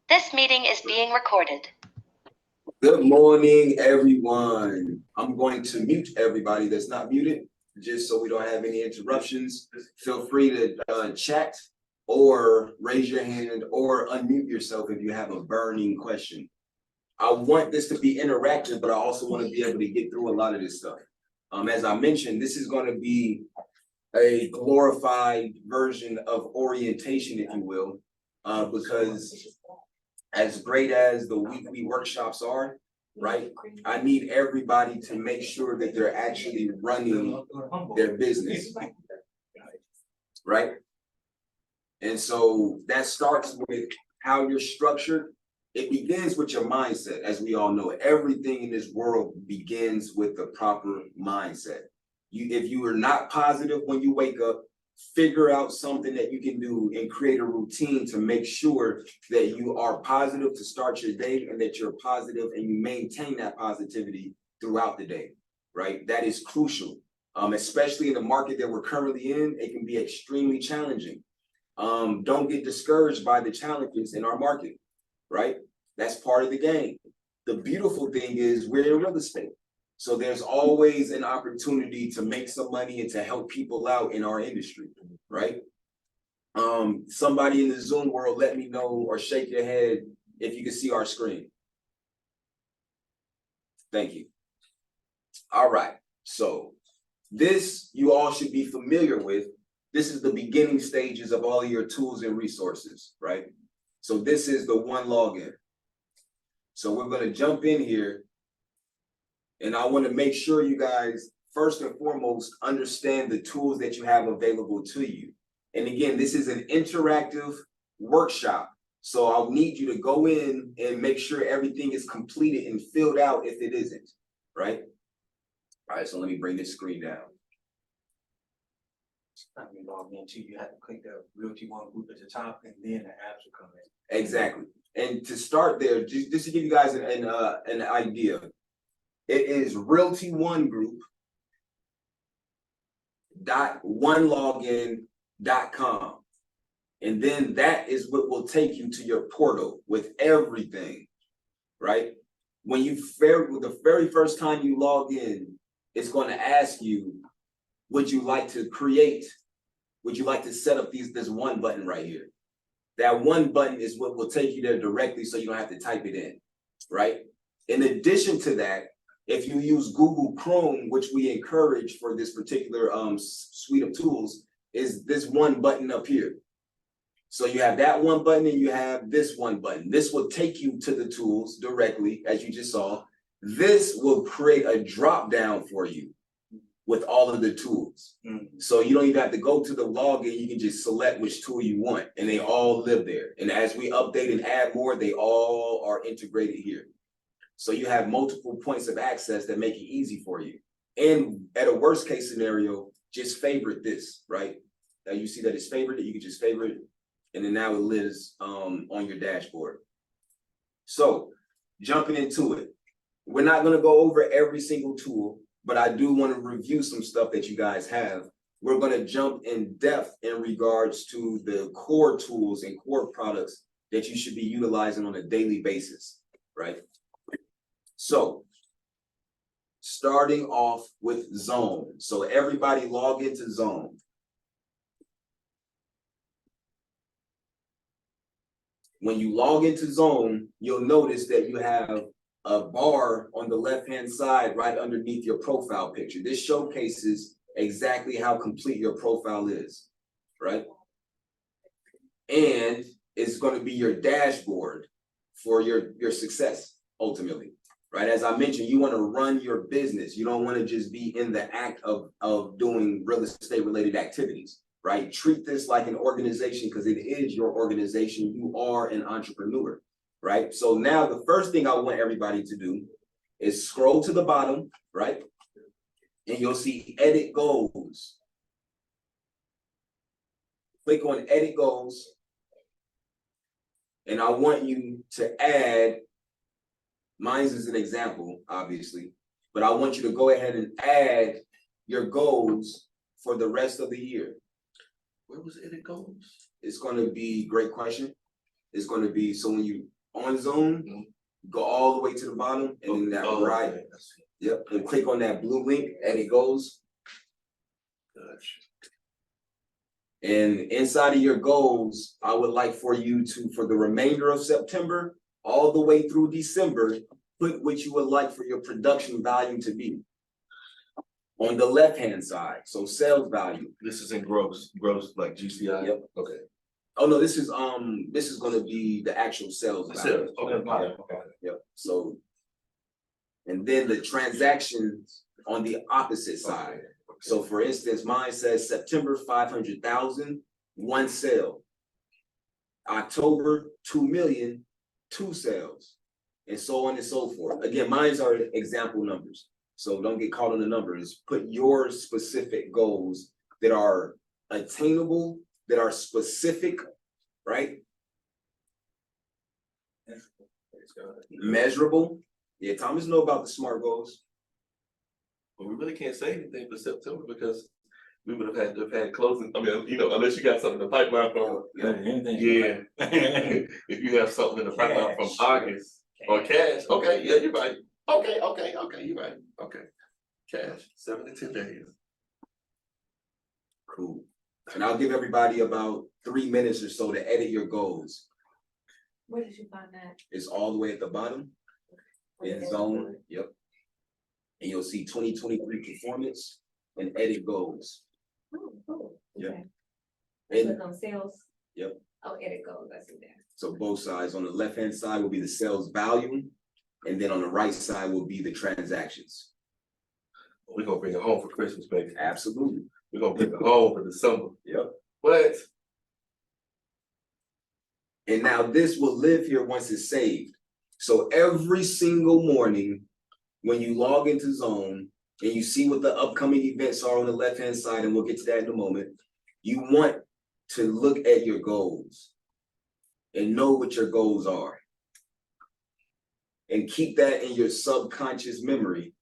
This meeting is being recorded. Good morning, everyone. I'm going to mute everybody that's not muted, just so we don't have any interruptions. Feel free to chat or raise your hand or unmute yourself if you have a burning question. I want this to be interactive, but I also want to be able to get through a lot of this stuff. As I mentioned, this is going to be a glorified version of orientation, if you will, because as great as the weekly workshops are, right? I need everybody to make sure that they're actually running their business, right? And so that starts with how you're structured. It begins with your mindset. As we all know, everything in this world begins with the proper mindset. If you are not positive when you wake up, figure out something that you can do and create a routine to make sure that you are positive to start your day and that you're positive and you maintain that positivity throughout the day, right? That is crucial, especially in the market that we're currently in. It can be extremely challenging. Don't get discouraged by the challenges in our market, right? That's part of the game. The beautiful thing is we're in real estate. So there's always an opportunity to make some money and to help people out in our industry, right? Somebody in the Zoom world, let me know or shake your head if you can see our screen. Thank you. All right, so this you all should be familiar with. This is the beginning stages of all of your tools and resources, right? So this is the one login. So we're going to jump in here. And I want to make sure you guys, first and foremost, understand the tools that you have available to you. And again, this is an interactive workshop. So I'll need you to go in and make sure everything is completed and filled out if it isn't, right? All right, so let me bring this screen down. Time you log into, you have to click the Realty ONE Group at the top, and then the apps will come in. Exactly. And to start there, just to give you guys an idea, it is Realty ONE Group .onelogin.com. And then that is what will take you to your portal with everything, right? When the very first time you log in, it's going to ask you, would you like to create? Would you like to set up this one button right here? That one button is what will take you there directly, so you don't have to type it in, right? In addition to that, if you use Google Chrome, which we encourage for this particular suite of tools, is this one button up here. So you have that one button and you have this one button. This will take you to the tools directly, as you just saw. This will create a drop down for you with all of the tools. Mm-hmm. So you don't even have to go to the login. You can just select which tool you want, and they all live there. And as we update and add more, they all are integrated here. So you have multiple points of access that make it easy for you. And at a worst case scenario, just favorite this, right? Now you see that it's favorited, you can just favorite it, and then now it lives on your dashboard. So jumping into it, we're not gonna go over every single tool, but I do wanna review some stuff that you guys have. We're gonna jump in depth in regards to the core tools and core products that you should be utilizing on a daily basis, right? So, starting off with zONE. So everybody log into zONE. When you log into zONE, you'll notice that you have a bar on the left-hand side right underneath your profile picture. This showcases exactly how complete your profile is, right? And it's going to be your dashboard for your success, ultimately. Right, as I mentioned, you want to run your business. You don't want to just be in the act of doing real estate related activities, right? Treat this like an organization, because it is your organization. You are an entrepreneur, right? So now the first thing I want everybody to do is scroll to the bottom, right? And you'll see edit goals. Click on edit goals. And I want you to add, mine is an example, obviously, but I want you to go ahead and add your goals for the rest of the year. Where was edit goals? It's going to be, great question. It's going to be, so when you on zone, go all the way to the bottom, and then that right. Okay. Yep, and click on that blue link, and it goes. And inside of your goals, I would like for you to, for the remainder of September, all the way through December, put what you would like for your production value to be. On the left-hand side, so sales value. This is in gross like GCI? Yep. Okay. Oh, no, this is gonna be the actual sales value. Okay. Yep, so. And then the transactions on the opposite side. So for instance, mine says September 500,000, 1 sale. October 2 million, 2 sales, and so on and so forth. Again, mine's are example numbers. So don't get caught on the numbers. Put your specific goals that are attainable, that are specific, right? Measurable. Yeah, Thomas know about the SMART goals. Well, we really can't say anything for September because we would have had closing. I mean, unless you got something in the pipeline from if you have something in the pipeline from August or cash, okay, yeah, you're right. Okay, you're right. Okay. Cash, 72 days. Cool. And I'll give everybody about 3 minutes or so to edit your goals. Where did you find that? It's all the way at the bottom in zone. Yep. And you'll see 2023 performance and edit goals. Oh, cool. Yep. Okay. And Click on sales. Yep. Oh, edit goals, I see that. so both sides. On the left-hand side will be the sales value, and then on the right side will be the transactions. We're gonna bring it home for Christmas, baby. Absolutely. We're gonna bring it home for December. Yep. What? And now this will live here once it's saved. So every single morning, when you log into zONE and you see what the upcoming events are on the left-hand side, and we'll get to that in a moment, you want to look at your goals and know what your goals are. And keep that in your subconscious memory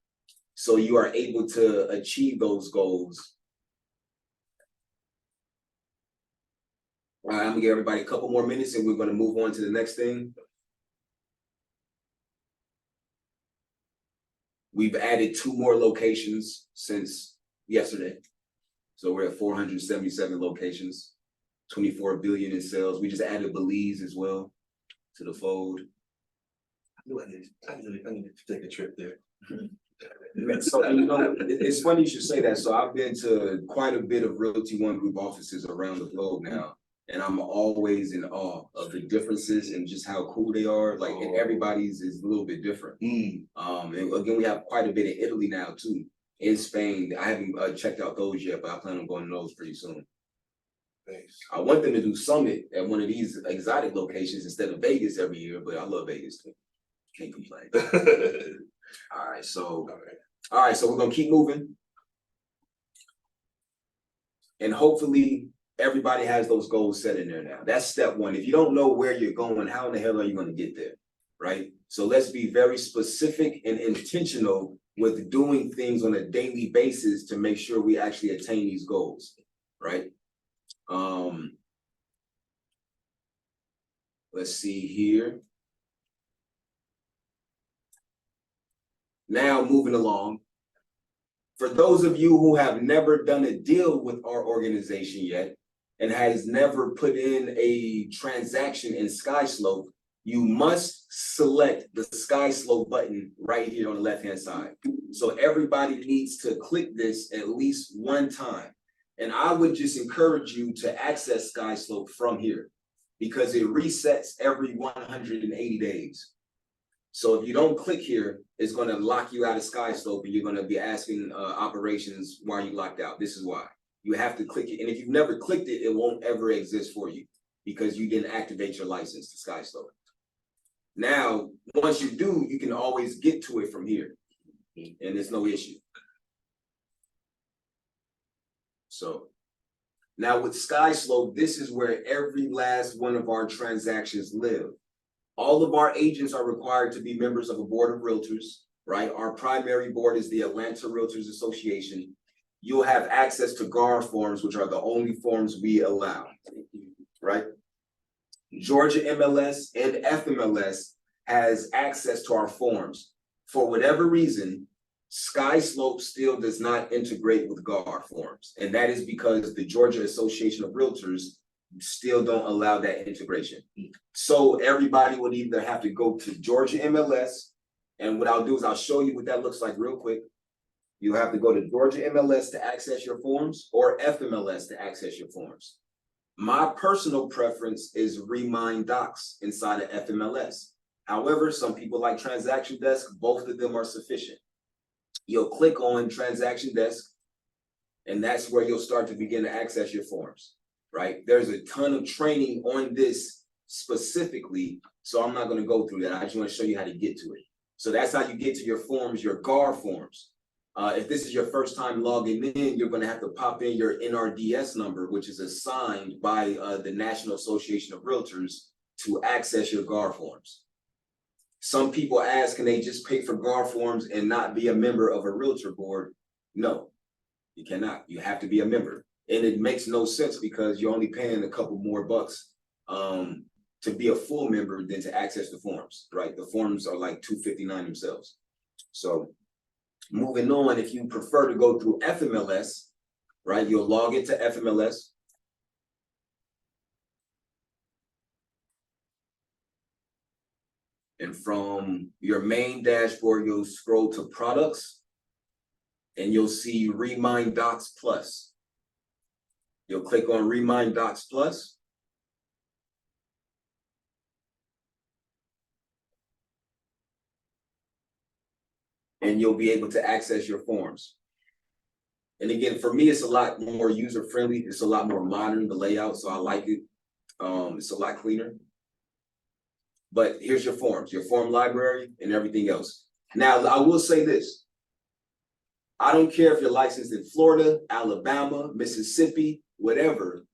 so you are able to achieve those goals. All right, I'm gonna give everybody a couple more minutes and we're gonna move on to the next thing. We've added 2 more locations since yesterday. So we're at 477 locations, 24 billion in sales. We just added Belize as well to the fold. I need to take a trip there. So, it's funny you should say that. So I've been to quite a bit of Realty ONE Group offices around the globe now. And I'm always in awe of the differences and just how cool they are. Like, and everybody's is a little bit different. And again, we have quite a bit in Italy now too. In Spain, I haven't checked out those yet, but I plan on going to those pretty soon. Thanks. I want them to do Summit at one of these exotic locations instead of Vegas every year, but I love Vegas too. Can't complain. All right, so we're gonna keep moving. And hopefully everybody has those goals set in there now. That's step 1. If you don't know where you're going, how in the hell are you gonna get there? Right? So let's be very specific and intentional with doing things on a daily basis to make sure we actually attain these goals, right? Let's see here. Now moving along, for those of you who have never done a deal with our organization yet and has never put in a transaction in SkySlope, you must select the SkySlope button right here on the left-hand side. So everybody needs to click this at least 1 time. And I would just encourage you to access SkySlope from here because it resets every 180 days. So if you don't click here, it's going to lock you out of SkySlope and you're going to be asking operations why you locked out. This is why. You have to click it. And if you've never clicked it, it won't ever exist for you because you didn't activate your license to SkySlope. Now, once you do, you can always get to it from here and there's no issue. So now with SkySlope, this is where every last one of our transactions live. All of our agents are required to be members of a board of realtors, right? Our primary board is the Atlanta Realtors Association. You'll have access to GAR forms, which are the only forms we allow, right? Georgia MLS and FMLS has access to our forms. For whatever reason, Sky Slope still does not integrate with GAR forms. And that is because the Georgia Association of Realtors still don't allow that integration. So everybody would either have to go to Georgia MLS, and what I'll do is I'll show you what that looks like real quick. You have to go to Georgia MLS to access your forms or FMLS to access your forms. My personal preference is Remind Docs inside of FMLS. However, some people like Transaction Desk, both of them are sufficient. You'll click on Transaction Desk, and that's where you'll start to begin to access your forms, right? There's a ton of training on this specifically, so I'm not going to go through that. I just want to show you how to get to it. So that's how you get to your forms, your GAR forms. If this is your first time logging in, you're going to have to pop in your NRDS number, which is assigned by the National Association of Realtors to access your GAR forms. Some people ask, can they just pay for GAR forms and not be a member of a realtor board? No, you cannot. You have to be a member. And it makes no sense because you're only paying a couple more bucks to be a full member than to access the forms, right? The forms are like $2.59 themselves. So moving on, if you prefer to go through FMLS, right, you'll log into FMLS. And from your main dashboard, you'll scroll to Products, and you'll see Remind Docs Plus. You'll click on Remind Docs Plus. And you'll be able to access your forms. And again, for me, it's a lot more user-friendly. It's a lot more modern, the layout, so I like it. It's a lot cleaner. But here's your forms, your form library and everything else. Now, I will say this. I don't care if you're licensed in Florida, Alabama, Mississippi, whatever.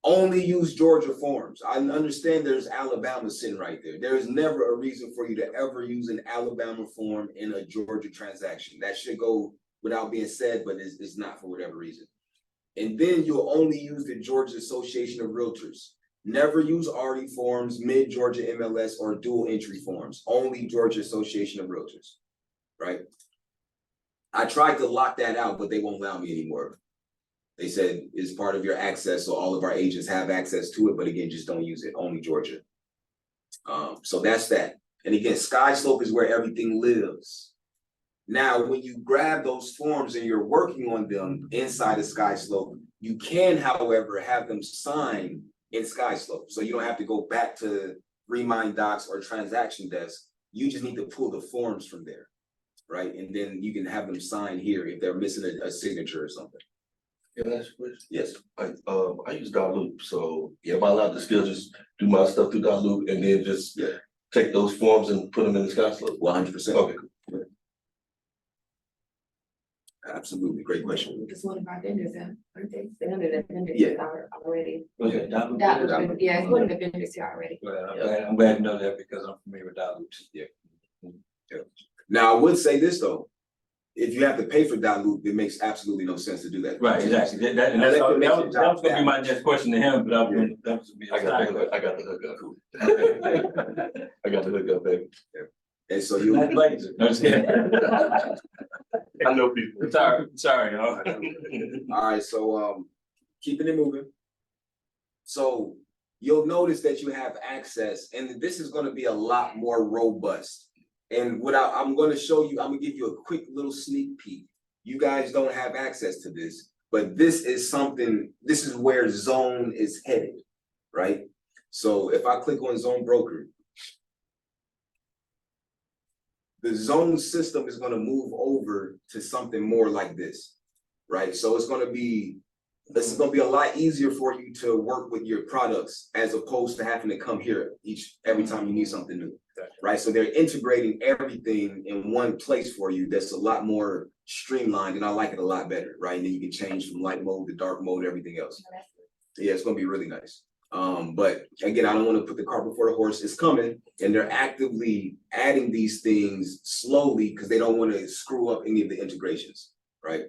Only use Georgia forms. I understand there's Alabama sitting right there. There is never a reason for you to ever use an Alabama form in a Georgia transaction. That should go without being said, but it's not for whatever reason. And then you'll only use the Georgia Association of Realtors. Never use RD forms, mid-Georgia MLS, or dual entry forms. Only Georgia Association of Realtors, right? I tried to lock that out, but they won't allow me anymore. They said it's part of your access, so all of our agents have access to it, but again, just don't use it, only Georgia. So that's that. And again, Sky Slope is where everything lives. Now, when you grab those forms and you're working on them inside of Sky Slope, you can, however, have them signed in Sky Slope. So you don't have to go back to Remind Docs or Transaction Desk. You just need to pull the forms from there, right? And then you can have them sign here if they're missing a signature or something. Can I ask a question? Yes. I use Loop, so am I allowed to still just do my stuff through Loop and then just take those forms and put them in the Sky Slope? 100%. Okay, cool. Absolutely, great question. Because one of our vendors, aren't they? They're under the vendors Yeah. are already. Okay, That was, yeah, it's one of the vendors here already. Well, I'm glad to know that because I'm familiar with Loops. Yeah. Now, I would say this though, if you have to pay for Loop, it makes absolutely no sense to do that. Right, exactly. That was gonna be my next question to him, but that was. I got the hookup. I got the hookup, baby. And so you. No, just kidding. I know people. Sorry, y'all. All right, so keeping it moving. So you'll notice that you have access, and this is going to be a lot more robust. And what I'm going to show you, I'm going to give you a quick little sneak peek. You guys don't have access to this, but this is something, this is where zONE is headed, right? So if I click on zONE Broker, the zONE system is going to move over to something more like this, right? So it's going to be, this is going to be a lot easier for you to work with your products as opposed to having to come here every time you need something new, right? So they're integrating everything in one place for you. That's a lot more streamlined, and I like it a lot better, right? And then you can change from light mode to dark mode, everything else. Yeah, it's going to be really nice. But again, I don't want to put the cart before the horse. It's coming, and they're actively adding these things slowly because they don't want to screw up any of the integrations, right?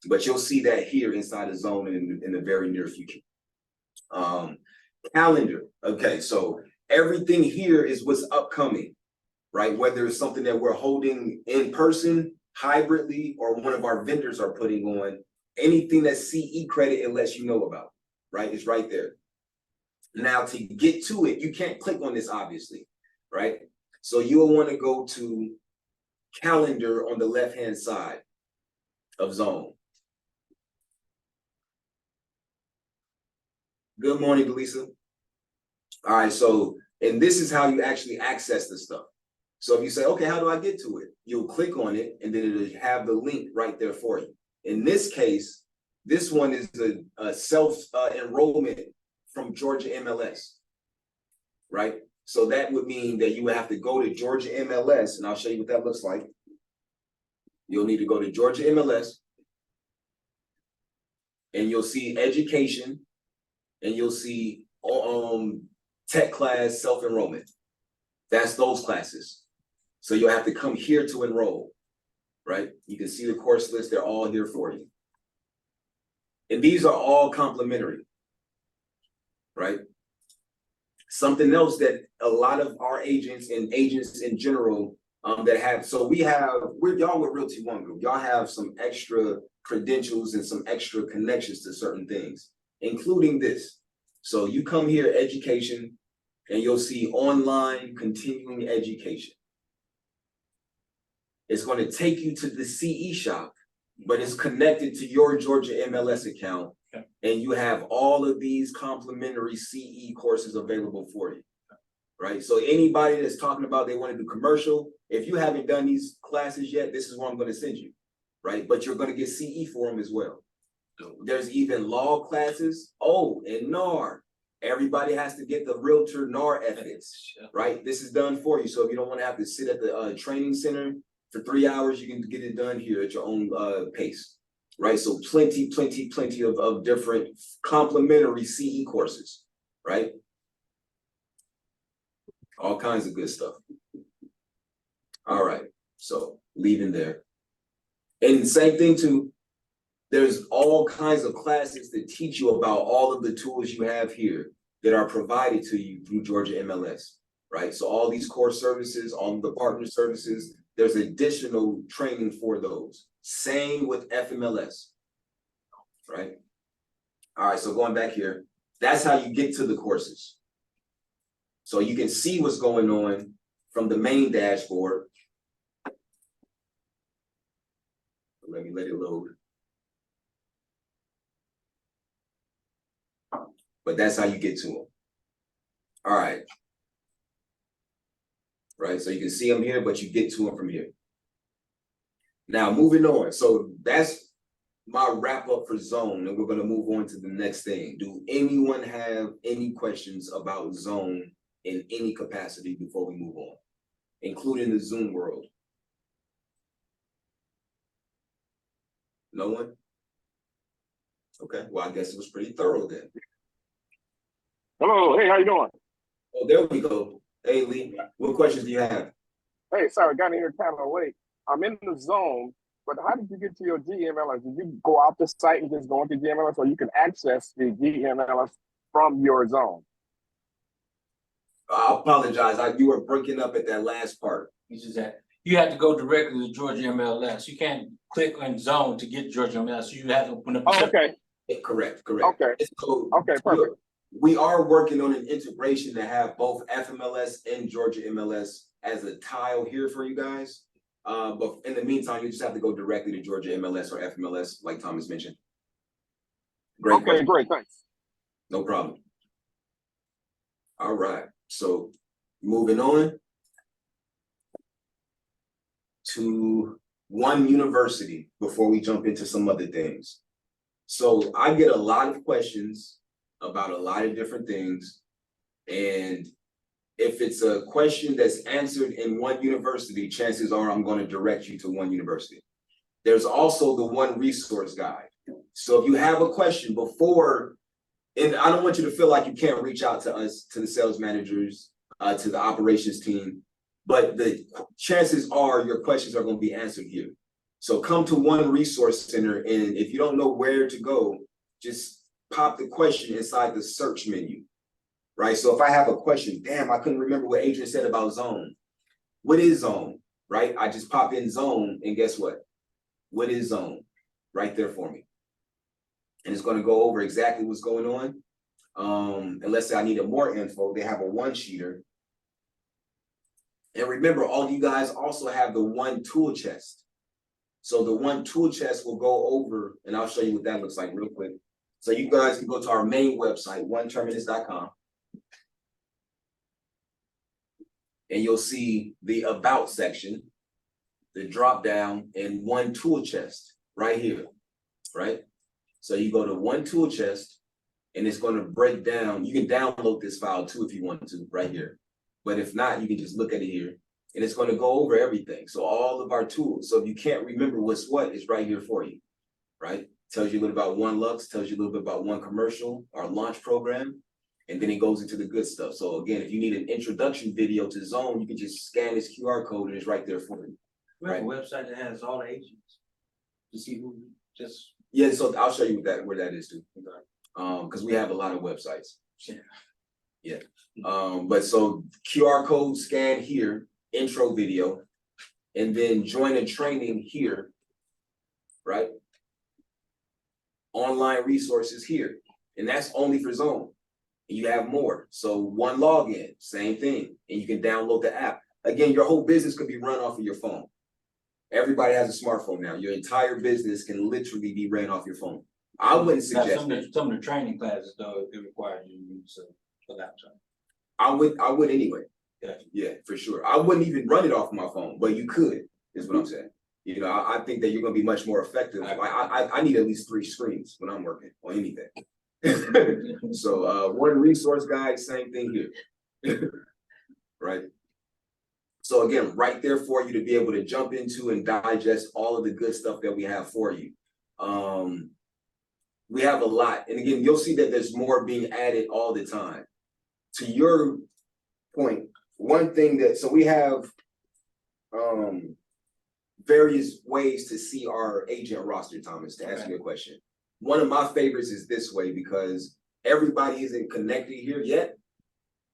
But you'll see that here inside of zONE in the very near future. Calendar, okay, so everything here is what's upcoming, right? Whether it's something that we're holding in person, hybridly, or one of our vendors are putting on, anything that's CE credit, it lets you know about, right? It's right there. Now to get to it, you can't click on this, obviously, right? So you'll want to go to calendar on the left-hand side of zone. Good morning, Delisa. All right, so, and this is how you actually access the stuff. So if you say, okay, how do I get to it? You'll click on it and then it'll have the link right there for you. In this case, this one is a self enrollment from Georgia MLS, right? So that would mean that you would have to go to Georgia MLS, and I'll show you what that looks like. You'll need to go to Georgia MLS, and you'll see education, and you'll see tech class self-enrollment. That's those classes. So you'll have to come here to enroll, right? You can see the course list, they're all here for you. And these are all complimentary, right? Something else that a lot of our agents and agents in general that have, so y'all with Realty ONE Group, y'all have some extra credentials and some extra connections to certain things, including this. So you come here, education, and you'll see online continuing education. It's going to take you to the CE shop, but it's connected to your Georgia MLS account. Okay. And you have all of these complimentary CE courses available for you, right? So anybody that's talking about they want to do commercial, if you haven't done these classes yet, this is what I'm going to send you, right? But you're going to get CE for them as well. There's even law classes. Oh, and NAR. Everybody has to get the realtor NAR ethics, right? This is done for you. So if you don't want to have to sit at the training center for 3 hours, you can get it done here at your own pace, right? So plenty of different complimentary CE courses, right? All kinds of good stuff. All right, so leaving there. And same thing too, there's all kinds of classes that teach you about all of the tools you have here that are provided to you through Georgia MLS, right? So all these core services, all the partner services, there's additional training for those. Same with FMLS, right? All right, so going back here, that's how you get to the courses. So you can see what's going on from the main dashboard. Let me let it load. But that's how you get to them. All right. Right, so you can see them here, but you get to them from here. Now, moving on. So that's my wrap up for zONE, and we're going to move on to the next thing. Do anyone have any questions about zONE in any capacity before we move on, including the Zoom world? No one? Okay, well, I guess it was pretty thorough then. Hello, hey, how you doing? Oh, there we go. Hey, Lee, what questions do you have? Hey, sorry, got in here kind of late. I'm in the zone, but how did you get to your GMLS? Did you go out the site and just go into GMLS, or you can access the GMLS from your zone? I apologize. You were breaking up at that last part. You have to go directly to Georgia MLS. You can't click on zone to get Georgia MLS. You have to open up. Oh, okay. Correct. Okay. So, okay, perfect. We are working on an integration to have both FMLS and Georgia MLS as a tile here for you guys. But in the meantime, you just have to go directly to Georgia MLS or FMLS, like Thomas mentioned. Great. Okay, question. Great, thanks. No problem. All right, so moving on to ONE University before we jump into some other things. So I get a lot of questions about a lot of different things. And if it's a question that's answered in ONE University, chances are I'm going to direct you to ONE University. There's also the ONE Resource Guide. So if you have a question before, and I don't want you to feel like you can't reach out to us, to the sales managers, to the operations team, but the chances are your questions are going to be answered here. So come to ONE Resource Center, and if you don't know where to go, just pop the question inside the search menu, right? So if I have a question, damn, I couldn't remember what Adrian said about zone. What is zone, right? I just pop in zone and guess what? What is zone? Right there for me. And it's going to go over exactly what's going on. And let's say I needed more info, they have a one-sheeter. And remember, all you guys also have the one tool chest. So the one tool chest will go over, and I'll show you what that looks like real quick. So you guys can go to our main website, oneterminus.com. And you'll see the about section, the drop down, and one tool chest right here, right? So you go to one tool chest, and it's going to break down. You can download this file too if you want to, right here. But if not, you can just look at it here, and it's going to go over everything. So all of our tools. So if you can't remember what's what, it's right here for you, right? Tells you a little about one Lux, tells you a little bit about one commercial, our launch program, and then it goes into the good stuff. So again, if you need an introduction video to zone, you can just scan this QR code and it's right there for you. We have a website that has all the agents. To see who just. Yeah, so I'll show you where that is too. Because we have a lot of websites. Yeah. But so QR code scan here, intro video, and then join a training here, right? Online resources here, and that's only for zone. You have more. So one login, same thing, and you can download the app. Again, your whole business could be run off of your phone. Everybody has a smartphone now. Your entire business can literally be ran off your phone. I wouldn't suggest it. Some of the training classes though, it requires you to use a laptop. I would anyway. Yeah. Yeah, for sure. I wouldn't even run it off my phone, but you could, is what I'm saying. You know, I think that you're gonna be much more effective. I need at least 3 screens when I'm working on anything. So one resource guide, same thing here. Right. So again, right there for you to be able to jump into and digest all of the good stuff that we have for you. We have a lot. And again, you'll see that there's more being added all the time. To your point, one thing that, so we have various ways to see our agent roster, Thomas, to answer your question. One of my favorites is this way because everybody isn't connected here yet,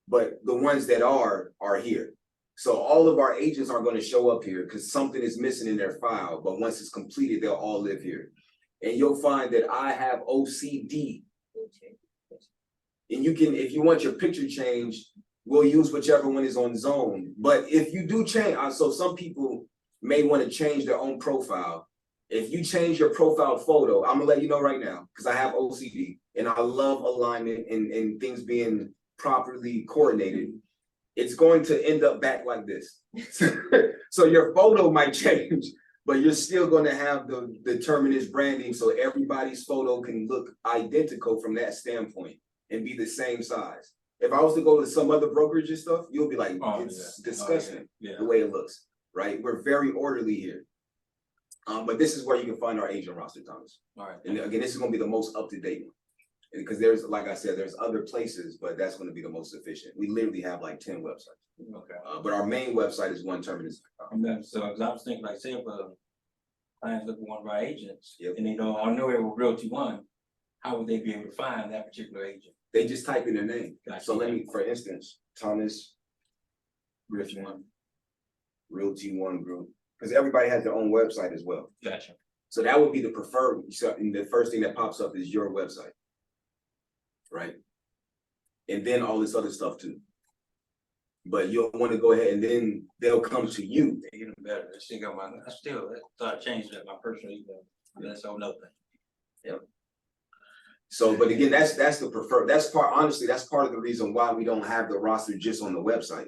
but the ones that are here. So all of our agents aren't going to show up here because something is missing in their file, but once it's completed, they'll all live here. And you'll find that I have OCD. And you can, if you want your picture changed, we'll use whichever one is on zone. But if you do change, so some people may want to change their own profile. If you change your profile photo, I'm gonna let you know right now, because I have OCD and I love alignment and things being properly coordinated. It's going to end up back like this. So your photo might change, but you're still going to have the Terminus branding, so everybody's photo can look identical from that standpoint and be the same size. If I was to go to some other brokerage and stuff, you'll be like, it's disgusting the way it looks, right? We're very orderly here. But this is where you can find our agent roster, Thomas. All right. And again, this is going to be the most up-to-date one. Because there's, like I said, there's other places, but that's going to be the most efficient. We literally have like 10 websites. Okay. But our main website is oneterminus.com. So I was thinking, like, say if clients look at one of our agents, Yep. and they know I know it with Realty One, how would they be able to find that particular agent? They just type in their name. Gotcha. So let me, for instance, Thomas Realty One Group, because everybody has their own website as well. Gotcha. So that would be the preferred. So the first thing that pops up is your website, right? And then all this other stuff too. But you'll want to go ahead and then they'll come to you. Even better. I still thought I changed that my personal email. That's all nothing. Yep. So, but again, that's the preferred. That's part. Honestly, that's part of the reason why we don't have the roster just on the website.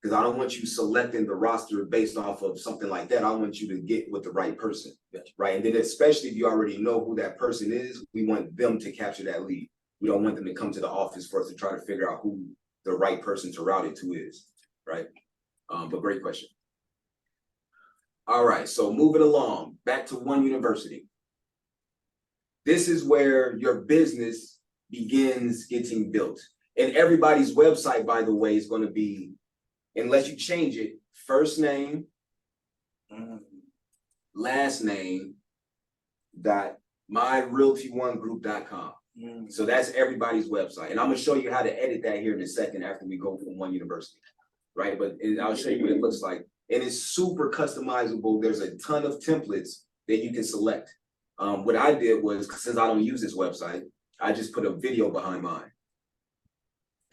Because I don't want you selecting the roster based off of something like that. I want you to get with the right person, right? And then especially if you already know who that person is, we want them to capture that lead. We don't want them to come to the office for us to try to figure out who the right person to route it to is, right? But great question. All right, so moving along, back to One University. This is where your business begins getting built. And everybody's website, by the way, is going to be, unless you change it, first name, last name, myrealtyonegroup.com. So that's everybody's website. And I'm gonna show you how to edit that here in a second after we go from one university. Right, but I'll show you what it looks like. And it's super customizable. There's a ton of templates that you can select. What I did was, since I don't use this website, I just put a video behind mine.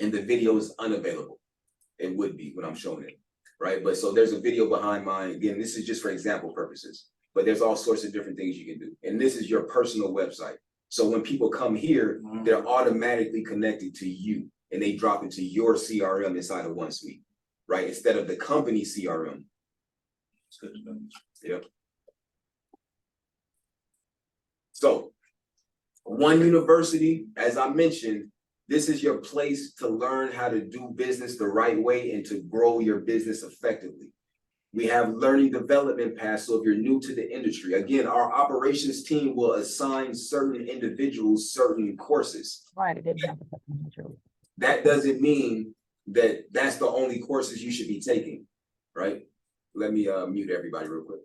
And the video is unavailable. It would be when I'm showing it, right? But so there's a video behind mine. Again, this is just for example purposes, but there's all sorts of different things you can do. And this is your personal website. So when people come here, they're automatically connected to you and they drop into your CRM inside of OneSuite, right? Instead of the company CRM. Yep. So One University, as I mentioned, this is your place to learn how to do business the right way and to grow your business effectively. We have learning development paths. So if you're new to the industry, again, our operations team will assign certain individuals certain courses. That doesn't mean that that's the only courses you should be taking, right? Let me mute everybody real quick.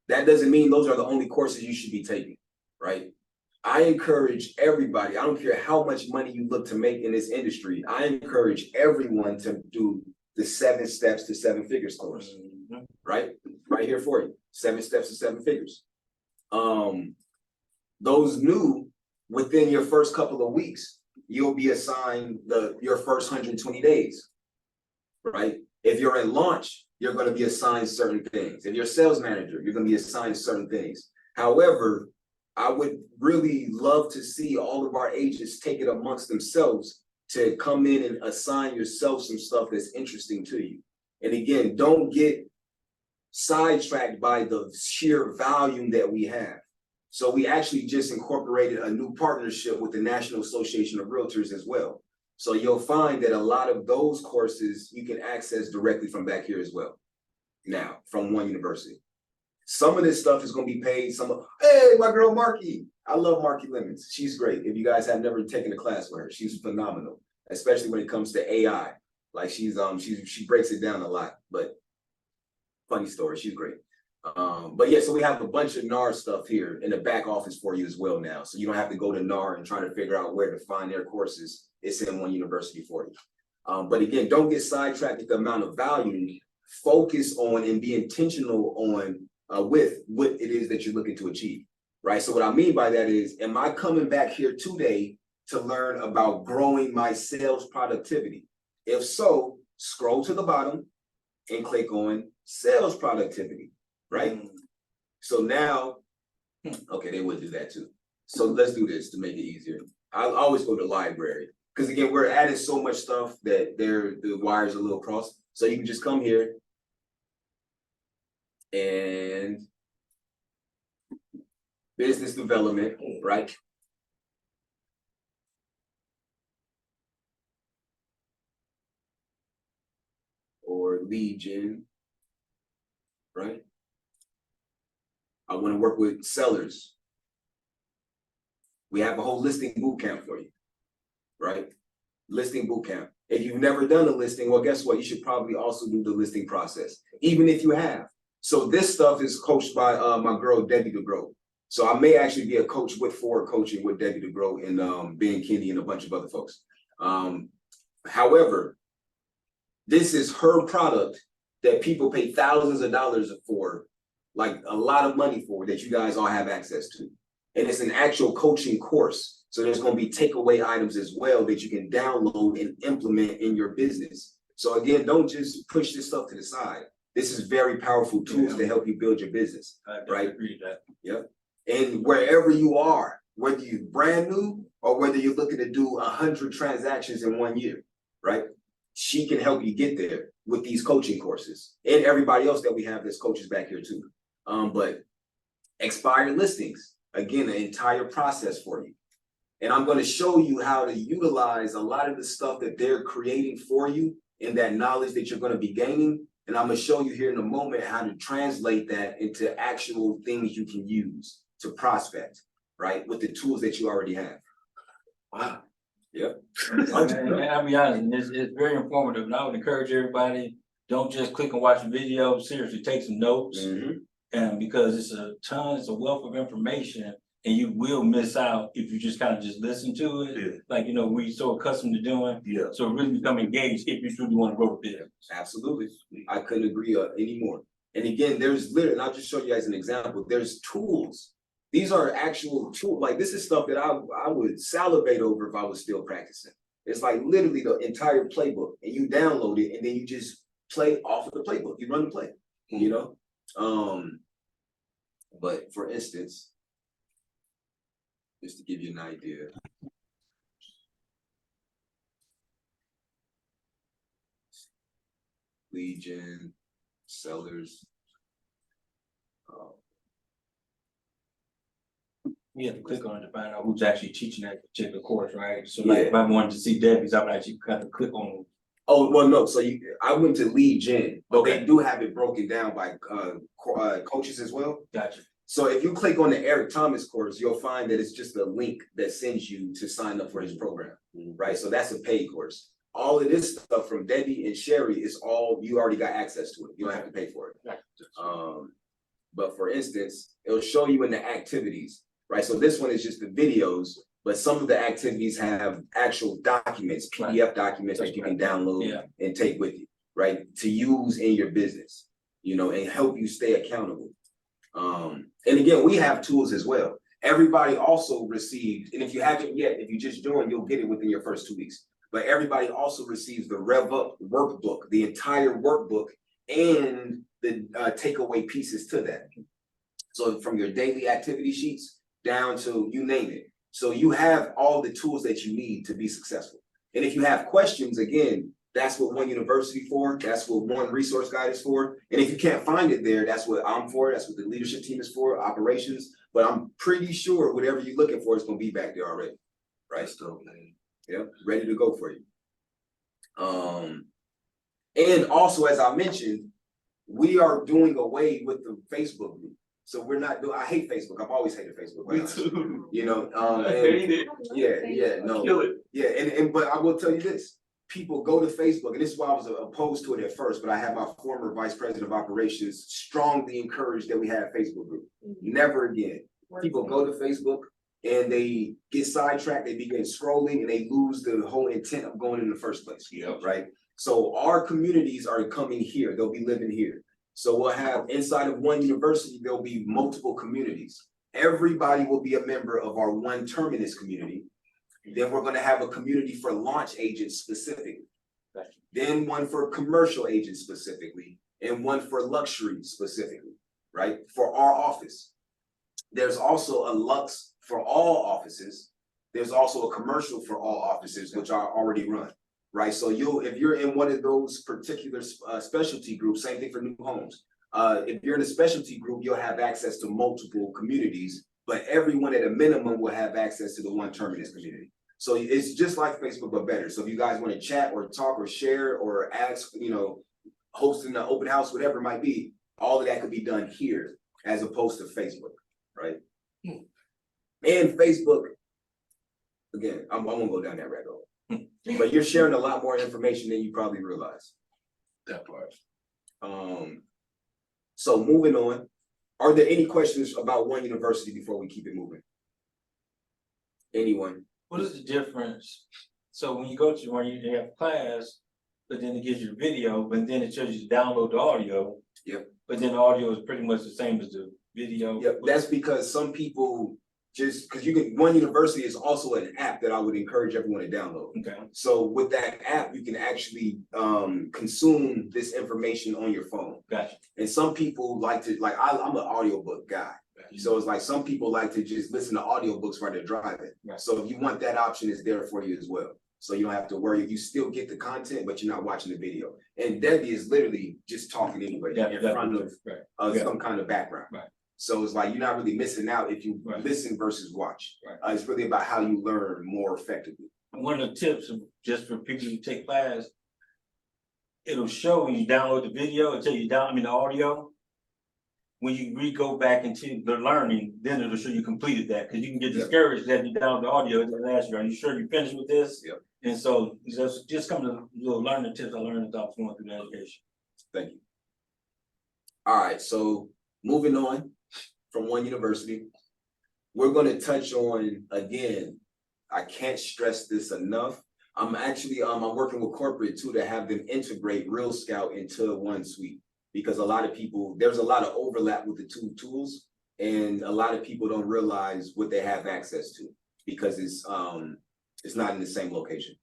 That doesn't mean those are the only courses you should be taking, right? I encourage everybody, I don't care how much money you look to make in this industry, I encourage everyone to do the 7 Steps to 7 Figures course, right? Right here for you, 7 Steps to 7 Figures. Those new, within your first couple of weeks, you'll be assigned your first 120 days, right? If you're in launch, you're going to be assigned certain things. If you're a sales manager, you're going to be assigned certain things. However, I would really love to see all of our agents take it amongst themselves to come in and assign yourself some stuff that's interesting to you. And again, don't get sidetracked by the sheer volume that we have. So we actually just incorporated a new partnership with the National Association of Realtors as well. So you'll find that a lot of those courses you can access directly from back here as well. Now, from One University. Some of this stuff is going to be paid. Hey, my girl Marky. I love Marky Lemons. She's great. If you guys have never taken a class with her, she's phenomenal, especially when it comes to AI. Like she breaks it down a lot, but funny story. She's great. But yeah, so we have a bunch of NAR stuff here in the back office for you as well now. So you don't have to go to NAR and try to figure out where to find their courses. It's in One University for you. But again, don't get sidetracked with the amount of value. Focus on and be intentional on with what it is that you're looking to achieve, right? So what I mean by that is, am I coming back here today to learn about growing my sales productivity? If so, scroll to the bottom and click on sales productivity, right? So now, okay, they would do that too. So let's do this to make it easier. I'll always go to library because again, we're adding so much stuff that the wires are a little crossed. So you can just come here and business development, right? Or lead gen, right? I want to work with sellers. We have a whole listing boot camp for you, right? Listing boot camp. If you've never done a listing, well, guess what? You should probably also do the listing process, even if you have. So this stuff is coached by my girl, Debbie DeGrow. So I may actually be a coach with Ford coaching with Debbie DeGrow and Ben Kinney and a bunch of other folks. However, this is her product that people pay thousands of dollars for, like a lot of money for, that you guys all have access to. And it's an actual coaching course. So there's going to be takeaway items as well that you can download and implement in your business. So again, don't just push this stuff to the side. This is very powerful tools to help you build your business, right? Agree with that. Yep. And wherever you are, whether you're brand new or whether you're looking to do 100 transactions in 1 year, right? She can help you get there with these coaching courses and everybody else that we have that's coaches back here too. But expired listings, again, the entire process for you. And I'm going to show you how to utilize a lot of the stuff that they're creating for you and that knowledge that you're going to be gaining. And I'm going to show you here in a moment how to translate that into actual things you can use to prospect, right? With the tools that you already have. Wow. Yep. And I'll be honest, and it's very informative, and I would encourage everybody, don't just click and watch the video, seriously take some notes. And because it's a wealth of information And you will miss out if you just kind of just listen to it, Yeah. like, you know, we're so accustomed to doing. Yeah. So really become engaged if you truly want to grow the business. Absolutely. I couldn't agree anymore. And again, there's literally, and I'll just show you as an example, there's tools. These are actual tools. Like this is stuff that I would salivate over if I was still practicing. It's like literally the entire playbook, and you download it and then you just play off of the playbook. You run the play, you know? But for instance, just to give you an idea. Legion, sellers. You have to click on it to find out who's actually teaching that particular course, right? So Yeah. like if I wanted to see Debbie's, I would actually have to click on. Oh, well, no, so I went to lead gen, but Okay. they do have it broken down by coaches as well. Gotcha. So if you click on the Eric Thomas course, you'll find that it's just a link that sends you to sign up for his program, right? So that's a paid course. All of this stuff from Debbie and Sherry is all, you already got access to it. You don't have to pay for it. But for instance, it'll show you in the activities, right? So this one is just the videos, but some of the activities have actual documents, PDF documents that you can download and take with you, right? To use in your business, you know, and help you stay accountable. And again, we have tools as well. Everybody also received, and if you haven't yet, if you just joined, you'll get it within your first 2 weeks. But everybody also receives the Rev Up workbook, the entire workbook, and the takeaway pieces to that. So from your daily activity sheets down to you name it. So you have all the tools that you need to be successful. And if you have questions, again, that's what One University for. That's what One Resource Guide is for. And if you can't find it there, that's what I'm for. That's what the leadership team is for, operations. But I'm pretty sure whatever you're looking for is going to be back there already, right? So, yeah, ready to go for you. And also, as I mentioned, we are doing away with the Facebook group. So we're not doing, I hate Facebook. I've always hated Facebook. Me too. You know, I hate it. no. Kill it. Yeah, and but I will tell you this. People go to Facebook, and this is why I was opposed to it at first, but I have my former vice president of operations strongly encouraged that we have a Facebook group. Never again. People go to Facebook and they get sidetracked, they begin scrolling, and they lose the whole intent of going in the first place. Yeah. Right? So our communities are coming here, they'll be living here. So we'll have inside of One University, there'll be multiple communities. Everybody will be a member of our One Terminus community. Then we're going to have a community for launch agents specifically. Then one for commercial agents specifically, and one for luxury specifically, right? For our office. There's also a Lux for all offices. There's also a commercial for all offices, which I already run, right? So if you're in one of those particular specialty groups, same thing for new homes. If you're in a specialty group, you'll have access to multiple communities, but everyone at a minimum will have access to the One Terminus community. So it's just like Facebook, but better. So if you guys want to chat or talk or share or ask, you know, hosting an open house, whatever it might be, all of that could be done here as opposed to Facebook, right? And Facebook, again, I won't go down that rabbit hole, but you're sharing a lot more information than you probably realize. That part. So moving on, are there any questions about One University before we keep it moving? Anyone? What is the difference? So when you go to where you have class, but then it gives you the video, but then it shows you to download the audio. Yep. But then the audio is pretty much the same as the video. Yep, that's because some people just, because you can, One University is also an app that I would encourage everyone to download. Okay. So with that app, you can actually consume this information on your phone. Gotcha. And some people like to, like I'm an audiobook guy. So it's like some people like to just listen to audiobooks while they're driving. Right. So if you want that option, it's there for you as well. So you don't have to worry. You still get the content, but you're not watching the video. And Debbie is literally just talking anyway in front of some kind of background. Right. So it's like you're not really missing out if you listen versus watch. Right. It's really about how you learn more effectively. One of the tips, just for people who take class, it'll show when you download the video, it'll tell you the audio. When you go back into the learning, then it'll show you completed that, because you can get discouraged that you download the audio. It'll ask you, are you sure you finished with this? Yep. And so just come to little learning tips I learned as I was going through the education. Thank you. All right, so moving on from One University. we're gonna touch on, again, I can't stress this enough. I'm actually, I'm working with corporate too to have them integrate Real Scout into one suite. Because a lot of people, there's a lot of overlap with the two tools, and a lot of people don't realize what they have access to because it's not in the same location,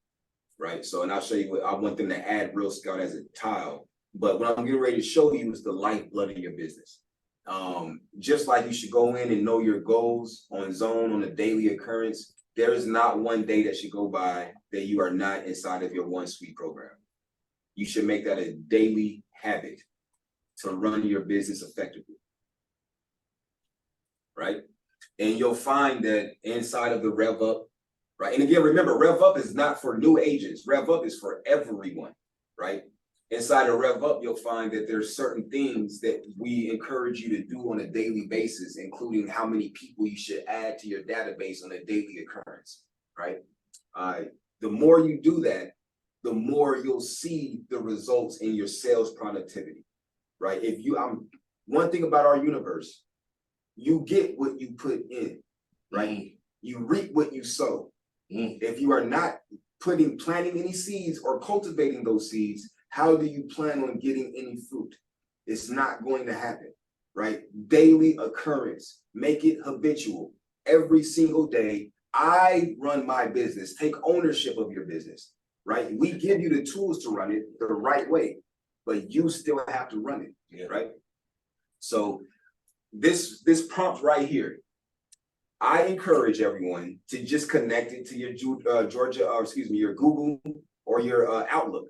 right? So, and I'll show you what I want them to add Real Scout as a tile. But what I'm getting ready to show you is the lifeblood of your business. Just like you should go in and know your goals on zONE on a daily occurrence, there is not one day that should go by that you are not inside of your one suite program. You should make that a daily habit to run your business effectively, right? And you'll find that inside of the Rev Up, right? And again, remember, Rev Up is not for new agents. Rev Up is for everyone, right? Inside of Rev Up, you'll find that there's certain things that we encourage you to do on a daily basis, including how many people you should add to your database on a daily occurrence, right? The more you do that, the more you'll see the results in your sales productivity, right? If you, one thing about our universe, you get what you put in, right? You reap what you sow. If you are not planting any seeds or cultivating those seeds, how do you plan on getting any fruit? It's not going to happen, right? Daily occurrence, make it habitual. Every single day, I run my business. Take ownership of your business, right? We give you the tools to run it the right way, but you still have to run it, right? So this prompt right here, I encourage everyone to just connect it to your your Google or your Outlook.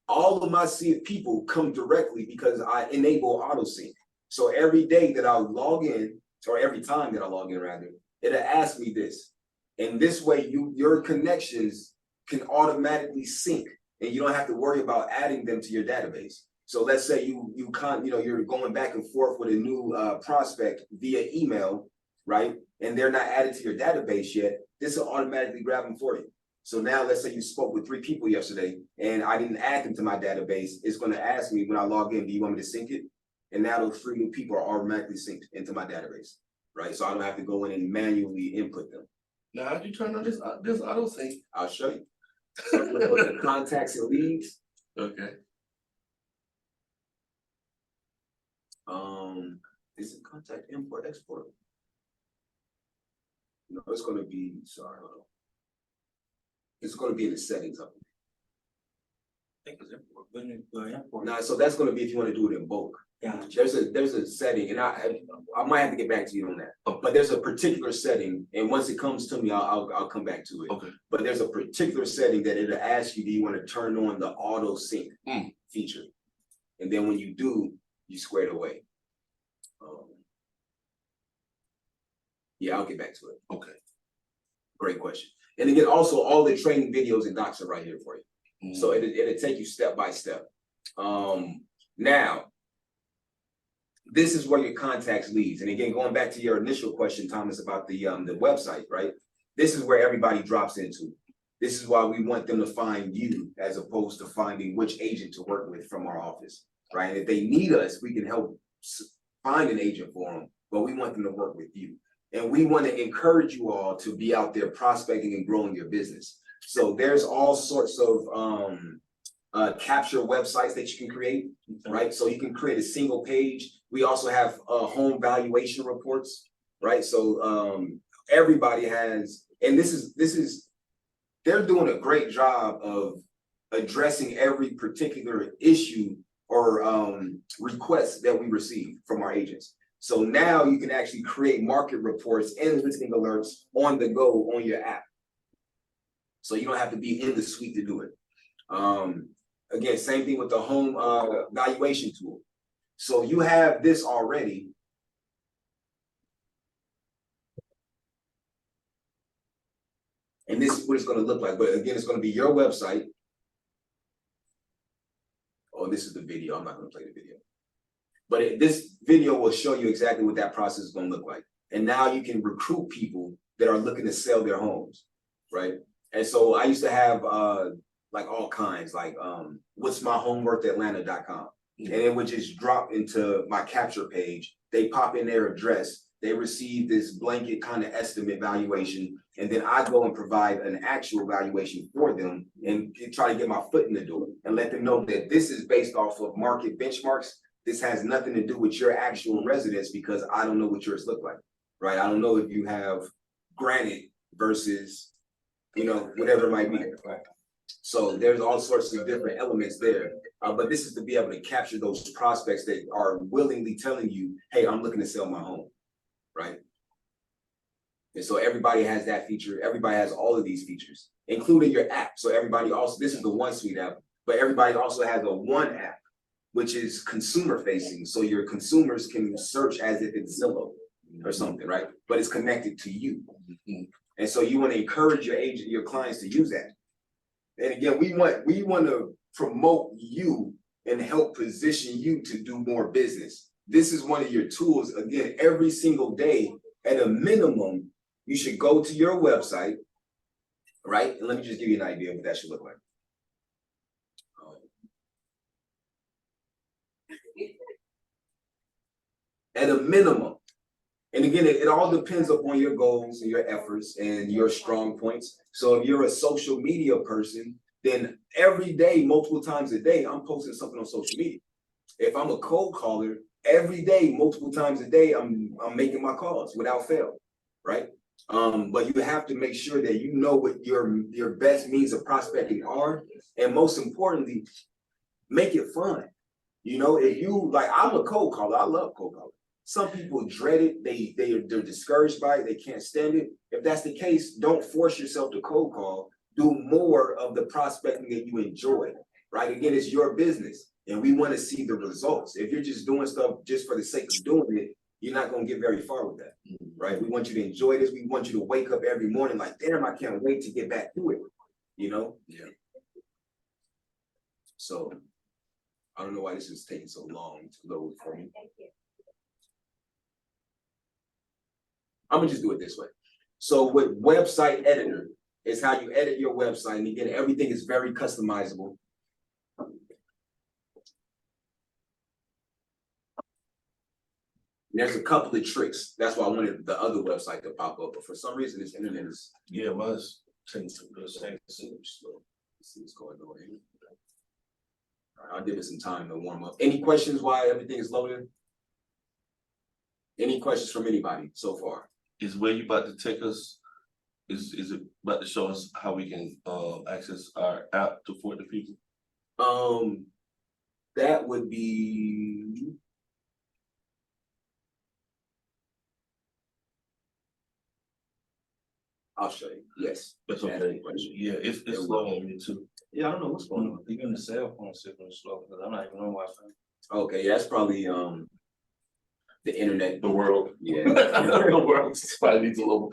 All of my people come directly because I enable auto sync. So every day that I log in, or every time that I log in rather, it'll ask me this. And this way your connections can automatically sync and you don't have to worry about adding them to your database. So let's say you're going back and forth with a new prospect via email, right? And they're not added to your database yet. This will automatically grab them for you. So now let's say you spoke with 3 people yesterday and I didn't add them to my database. It's going to ask me when I log in, do you want me to sync it? And now those 3 new people are automatically synced into my database, right? So I don't have to go in and manually input them. Now, how'd you turn on this auto sync? I'll show you. So I'm gonna go to contacts and leads. Okay. Is it contact import export? No, it's going to be, sorry, hold on. It's going to be in the settings of it. I think it's import. Now, so that's going to be if you want to do it in bulk. Yeah. There's a setting, and I might have to get back to you on that. But there's a particular setting, and once it comes to me, I'll come back to it. Okay. But there's a particular setting that it'll ask you, do you want to turn on the auto sync feature? And then when you do, you square it away. Yeah, I'll get back to it. Okay. Great question. And again, also all the training videos and docs are right here for you. So it'll take you step by step. Now, this is where your contacts leads. And again, going back to your initial question, Thomas, about the website, right? This is where everybody drops into. This is why we want them to find you as opposed to finding which agent to work with from our office, right? And if they need us, we can help find an agent for them, but we want them to work with you. And we want to encourage you all to be out there prospecting and growing your business. So there's all sorts of capture websites that you can create, right? So you can create a single page. We also have home valuation reports, right? So everybody has, and this is, they're doing a great job of addressing every particular issue or request that we receive from our agents. So now you can actually create market reports and listing alerts on the go on your app. So you don't have to be in the suite to do it. Again, same thing with the home valuation tool. So you have this already. And this is what it's going to look like. But again, it's going to be your website. Oh, this is the video. I'm not going to play the video. But this video will show you exactly what that process is going to look like. And now you can recruit people that are looking to sell their homes, right? And so I used to have like all kinds, like what's my home worth Atlanta.com. And it would just drop into my capture page. They pop in their address they receive this blanket kind of estimate valuation, and then I go and provide an actual valuation for them and try to get my foot in the door and let them know that this is based off of market benchmarks. This has nothing to do with your actual residence because I don't know what yours look like, right? I don't know if you have granite versus, you know, whatever it might be. So there's all sorts of different elements there. But this is to be able to capture those prospects that are willingly telling you, hey, I'm looking to sell my home, right? And so everybody has that feature. Everybody has all of these features, including your app. So everybody also, this is the OneSuite app, but everybody also has a One app, which is consumer facing. So your consumers can search as if it's Zillow or something, right? But it's connected to you. And so you want to encourage your agent, your clients to use that. And again, we want to promote you and help position you to do more business. This is one of your tools. Again, every single day, at a minimum, you should go to your website, right? And let me just give you an idea of what that should look like. At a minimum. And again, it all depends upon your goals and your efforts and your strong points. So if you're a social media person, then every day, multiple times a day, I'm posting something on social media. If I'm a cold caller, every day, multiple times a day, I'm making my calls without fail, right? But you have to make sure that you know what your best means of prospecting are, and most importantly, make it fun. You know, if you like, I'm a cold caller. I love cold calling. Some people dread it. They're discouraged by it. They can't stand it. If that's the case, don't force yourself to cold call. Do more of the prospecting that you enjoy, right? Again, it's your business, and we want to see the results. If you're just doing stuff just for the sake of doing it, you're not going to get very far with that, right? We want you to enjoy this. We want you to wake up every morning like, damn, I can't wait to get back to it, you know? Yeah. So I don't know why this is taking so long to load for me. I'm gonna just do it this way. So with website editor is how you edit your website. And again, everything is very customizable. There's a couple of tricks. That's why I wanted the other website to pop up. But for some reason, this internet is. Yeah, mine's taking some good things. Slow. Let's see what's going on here. All right, I'll give it some time to warm up. Any questions why everything is loaded? Any questions from anybody so far? Is where you about to take us, is it about to show us how we can access our app to 40 people? That would be. I'll show you. Yes. That's okay. Yeah, it's slow on me too. Yeah, I don't know what's going on. Even the cell phone signal is slow because I'm not even on Wi-Fi. Okay, yeah, that's probably the internet. The world. Yeah. The world probably needs a little,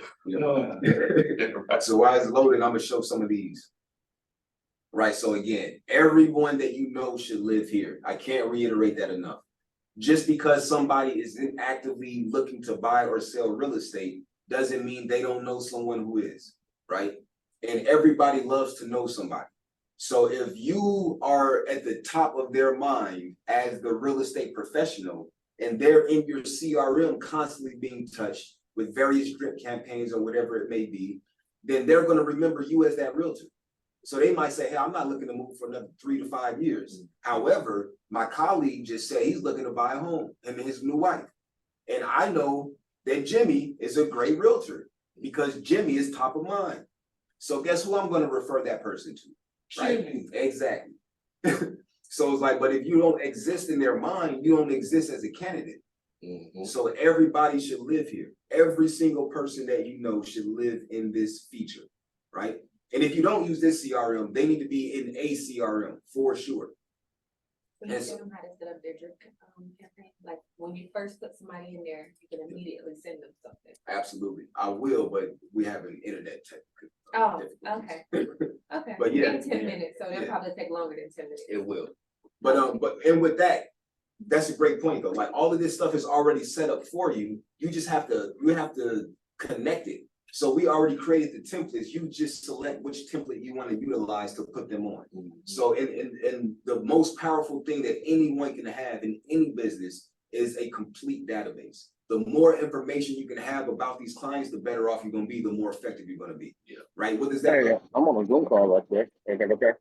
So while it's loaded, I'm gonna show some of these. Right, so again, everyone that you know should live here. I can't reiterate that enough. Just because somebody isn't actively looking to buy or sell real estate doesn't mean they don't know someone who is, right? And everybody loves to know somebody. So if you are at the top of their mind as the real estate professional, and they're in your CRM constantly being touched with various drip campaigns or whatever it may be, then they're going to remember you as that realtor. So they might say, hey, I'm not looking to move for another 3 to 5 years. However, my colleague just said he's looking to buy a home, him and his new wife. And I know that Jimmy is a great realtor because Jimmy is top of mind. So guess who I'm going to refer that person to? Right? Jimmy. Exactly. So it's like, but if you don't exist in their mind, you don't exist as a candidate. So everybody should live here. Every single person that you know should live in this feature, right? And if you don't use this CRM, they need to be in a CRM for sure. Can you tell them how to set up their drip campaign? Like when you first put somebody in there, you can immediately send them something. Absolutely, I will, but we have an internet tech. Oh, okay. Okay. But yeah, in 10 minutes, so they'll probably take longer than 10 minutes. It will. But and with that, that's a great point though. Like all of this stuff is already set up for you. You just have to connect it. So we already created the templates. You just select which template you want to utilize to put them on. So and the most powerful thing that anyone can have in any business is a complete database. the more information you can have about these clients, the better off you're gonna be, the more effective you're gonna be. Yeah. Right? What does that Hey, look? I'm on a Zoom call right there. Is that okay?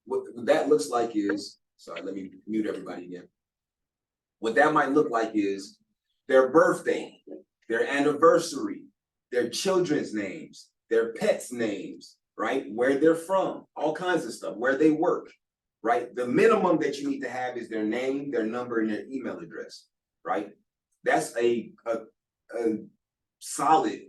What that looks like is, sorry, let me mute everybody again. What that might look like is their birthday, their anniversary, their children's names, their pets' names, right? Where they're from, all kinds of stuff, where they work, right? The minimum that you need to have is their name, their number, and their email address, right? That's a solid,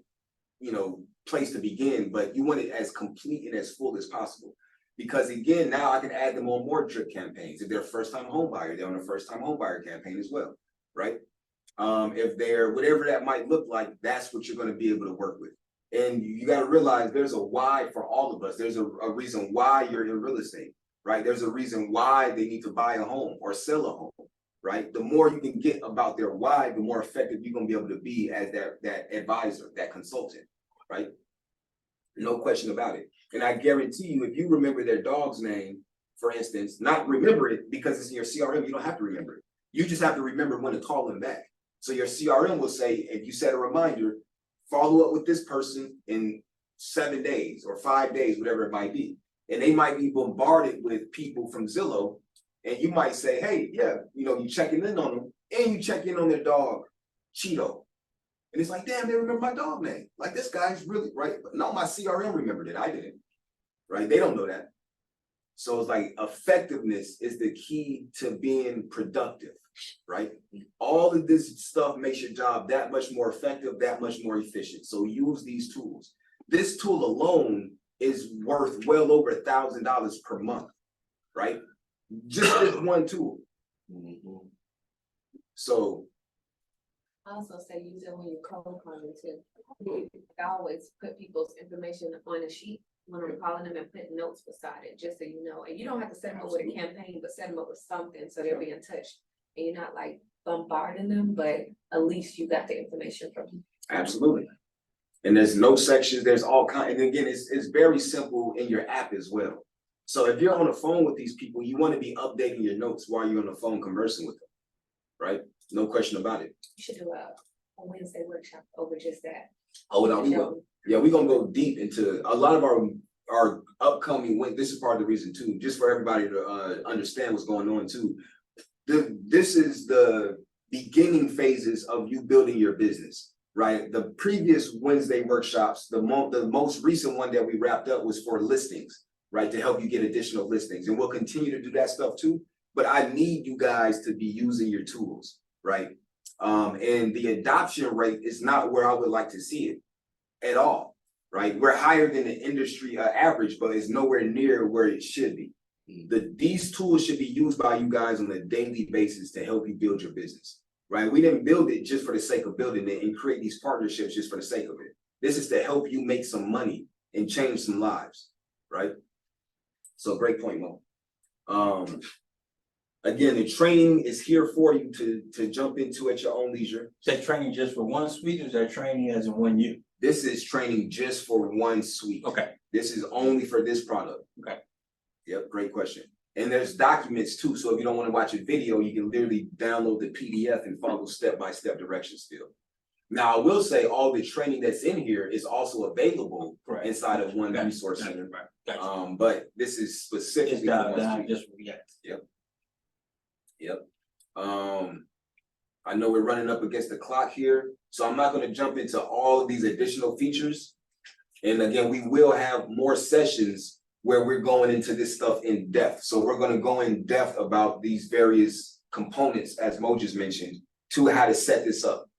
place to begin, but you want it as complete and as full as possible. Because again, now I can add them on more drip campaigns. If they're a first-time home buyer, they're on a first-time home buyer campaign as well, right? If they're whatever that might look like, that's what you're going to be able to work with. And you got to realize there's a why for all of us. There's a reason why you're in real estate, right? There's a reason why they need to buy a home or sell a home, right? The more you can get about their why, the more effective you're going to be able to be as that advisor, that consultant, right? No question about it. And I guarantee you, if you remember their dog's name, for instance, not remember it because it's in your CRM, you don't have to remember it. You just have to remember when to call them back. So your CRM will say, if you set a reminder, follow up with this person in 7 days or 5 days, whatever it might be. And they might be bombarded with people from Zillow. And you might say, hey, yeah, you checking in on them and you check in on their dog, Cheeto. And it's like, damn, they remember my dog name. Like, this guy's really, right? But no, my CRM remembered it. I didn't, right? They don't know that. So it's like effectiveness is the key to being productive, right? All of this stuff makes your job that much more effective, that much more efficient. So use these tools. This tool alone is worth well over $1,000 per month, right? Just this one tool. So I also say use it when you're cold calling too. I always put people's information on a sheet when I'm calling them and put notes beside it, just so you know. And you don't have to set them up with a campaign, but set them up with something so they'll be in touch. And you're not like bombarding them, but at least you got the information from them. absolutely. And there's no sections, there's all kinds. And again, it's very simple in your app as well. So if you're on the phone with these people, you want to be updating your notes while you're on the phone conversing with them, right? No question about it. You should do a Wednesday workshop over just that. Oh, no, we will. Yeah, we're gonna go deep into a lot of our upcoming. This is part of the reason too, just for everybody to understand what's going on too. This is the beginning phases of you building your business, right? The previous Wednesday workshops, the most recent one that we wrapped up was for listings, right? To help you get additional listings, and we'll continue to do that stuff too. But I need you guys to be using your tools, right? And the adoption rate is not where I would like to see it at all, right? We're higher than the industry average, but it's nowhere near where it should be. These tools should be used by you guys on a daily basis to help you build your business, right? We didn't build it just for the sake of building it and create these partnerships just for the sake of it. This is to help you make some money and change some lives, right? So great point, Mo. Again, the training is here for you to jump into at your own leisure. Is that training just for one suite, or is that training as in 1 year? This is training just for one suite. Okay. This is only for this product. Okay. Yep, great question. And there's documents too, so if you don't want to watch a video, you can literally download the PDF and follow step-by-step directions still. Now, I will say all the training that's in here is also available inside of one resource center. Gotcha. But this is specifically It's down just for React. Yep. I know we're running up against the clock here, so I'm not going to jump into all of these additional features. And again, we will have more sessions where we're going into this stuff in depth. So we're going to go in depth about these various components, as Mo just mentioned, to how to set this up,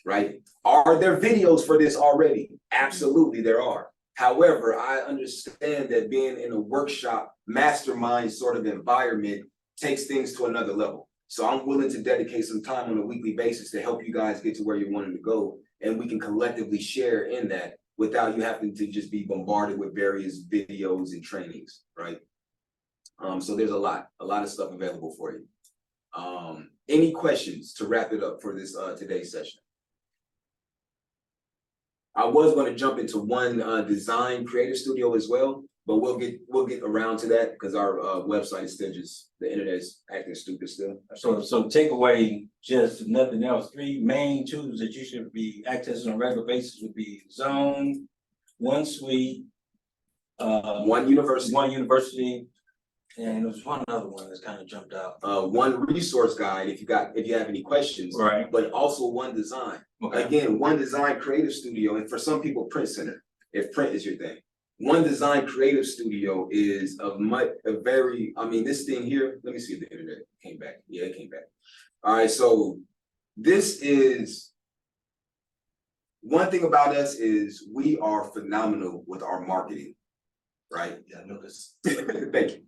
right? Are there videos for this already? Absolutely, there are. However, I understand that being in a workshop, mastermind sort of environment takes things to another level. So I'm willing to dedicate some time on a weekly basis to help you guys get to where you're wanting to go. And we can collectively share in that without you having to just be bombarded with various videos and trainings, right? So there's a lot of stuff available for you. Any questions to wrap it up for this today's session? I was going to jump into one design creative studio as well, But we'll get around to that because our website is still just, the internet is acting stupid still. So take away just nothing else. 3 main tools that you should be accessing on a regular basis would be zONE, OneSuite, One University, and there was one other one that's kind of jumped out. One Resource Guide if you have any questions. Right. But also One Design. Okay. Again, One Design Creative Studio, and for some people, Print Center, if print is your thing. One Design Creative Studio is this thing here, let me see if the internet came back. Yeah, it came back. All right, so this is, one thing about us is we are phenomenal with our marketing, right? Yeah, I noticed. Thank you.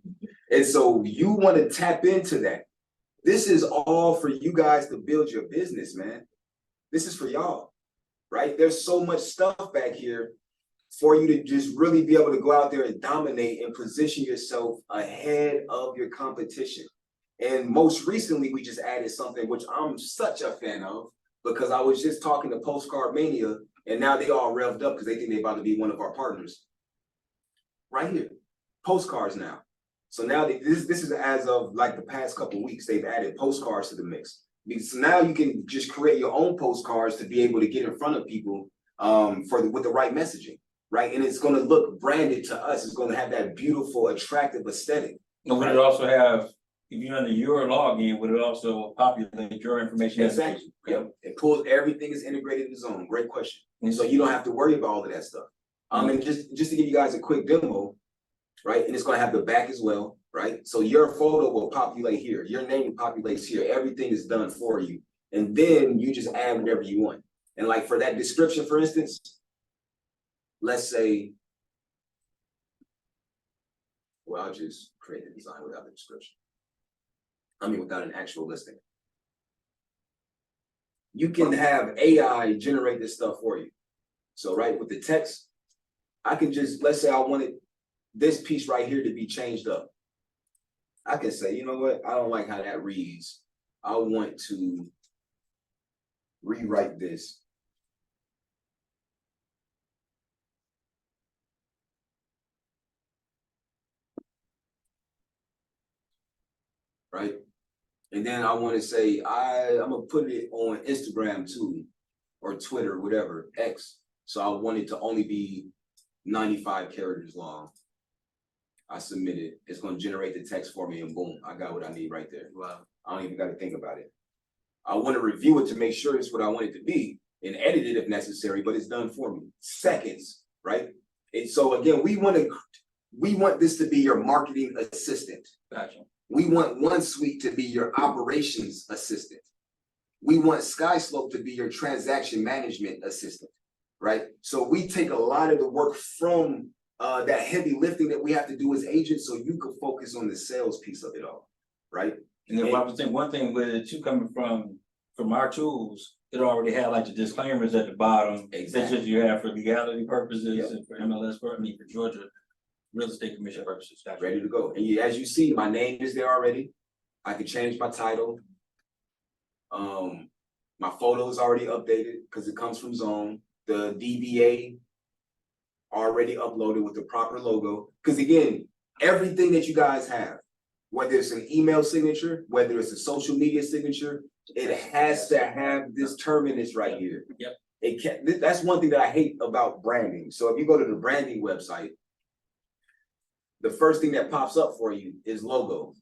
And so you want to tap into that. This is all for you guys to build your business, man. This is for y'all, right? There's so much stuff back here for you to just really be able to go out there and dominate and position yourself ahead of your competition. And most recently, we just added something which I'm such a fan of, because I was just talking to Postcard Mania, and now they all revved up because they think they're about to be one of our partners. Right here, postcards now. So now this is as of like the past couple of weeks, they've added postcards to the mix. So now you can just create your own postcards to be able to get in front of people with the right messaging. Right, and it's going to look branded to us. It's going to have that beautiful, attractive aesthetic. And would it also have, if you're under your login, would it also populate your information? Exactly. Yep. It pulls, everything is integrated in zONE. Great question. And so you don't have to worry about all of that stuff. And just to give you guys a quick demo, right? And it's going to have the back as well, right? So your photo will populate here. Your name populates here. Everything is done for you. And then you just add whatever you want. And like for that description, for instance, let's say, well, I'll just create the design without the description. Without an actual listing. You can have AI generate this stuff for you. So, right, with the text, I can just, let's say I wanted this piece right here to be changed up. I can say, you know what, I don't like how that reads. I want to rewrite this. Right? And then I want to say, I'm gonna put it on Instagram too, or Twitter, whatever, X. So I want it to only be 95 characters long. I submit it. It's gonna generate the text for me, and boom, I got what I need right there. Wow. I don't even got to think about it. I want to review it to make sure it's what I want it to be and edit it if necessary, but it's done for me. Seconds, right? And so again, we want this to be your marketing assistant. Gotcha. We want OneSuite to be your operations assistant. We want SkySlope to be your transaction management assistant, right? So we take a lot of the work from that heavy lifting that we have to do as agents, so you can focus on the sales piece of it all, right? And then I was saying one thing with it too, coming from our tools, it already had like the disclaimers at the bottom. Exactly. Such as you have for legality purposes, Yep. and for MLS, for Georgia Real Estate Commission purposes. Gotcha. Ready to go. And as you see, my name is there already. I can change my title. My photo is already updated because it comes from zONE. The DBA already uploaded with the proper logo. Because again, everything that you guys have, whether it's an email signature, whether it's a social media signature, it has to have this terminus right here. Yep. It can't. That's one thing that I hate about branding. So if you go to the branding website, the first thing that pops up for you is logo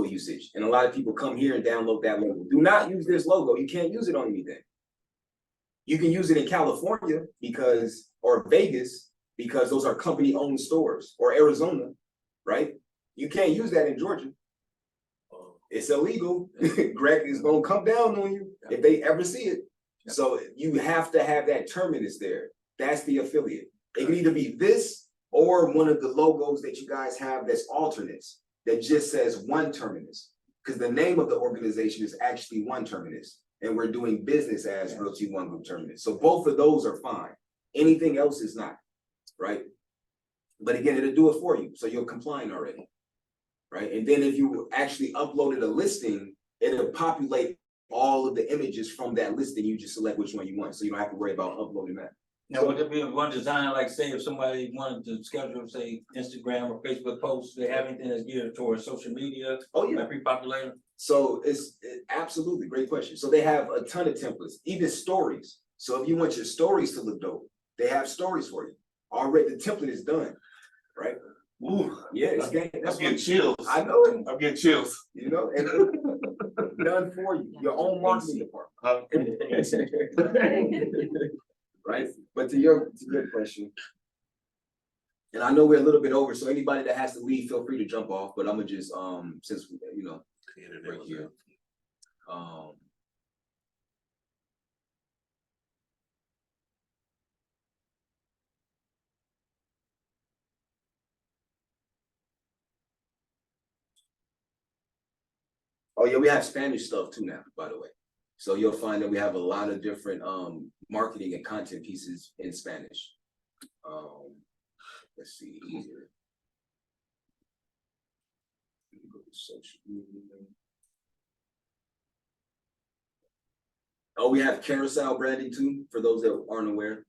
usage. And a lot of people come here and download that logo. Do not use this logo. You can't use it on anything. You can use it in California or Vegas, because those are company owned stores, or Arizona, right? You can't use that in Georgia. It's illegal. Greg is gonna come down on you if they ever see it. So you have to have that terminus there. That's the affiliate. It can either be this or one of the logos that you guys have that's alternates, that just says One Terminus, because the name of the organization is actually One Terminus, and we're doing business as Realty ONE Group Terminus. So both of those are fine. Anything else is not, right? But again, it'll do it for you, so you're compliant already, right? And then if you actually uploaded a listing, it'll populate all of the images from that listing. You just select which one you want, so you don't have to worry about uploading that. Now, would there be one design, like say if somebody wanted to schedule, say, Instagram or Facebook posts, they have anything that's geared towards social media? Oh, yeah. Might be popular? So absolutely great question. So they have a ton of templates, even stories. So if you want your stories to look dope, they have stories for you. Already the template is done, right? Ooh, Yeah, it's I'm getting chills. I know it. I'm getting chills. You know, and done for you. Your own marketing department. Right? But to your question, and I know we're a little bit over, so anybody that has to leave, feel free to jump off. But I'm gonna just since right here. Oh yeah, we have Spanish stuff too now, by the way. So you'll find that we have a lot of different marketing and content pieces in Spanish. Let's see here. Go to social media. Oh, we have carousel branding too, for those that aren't aware.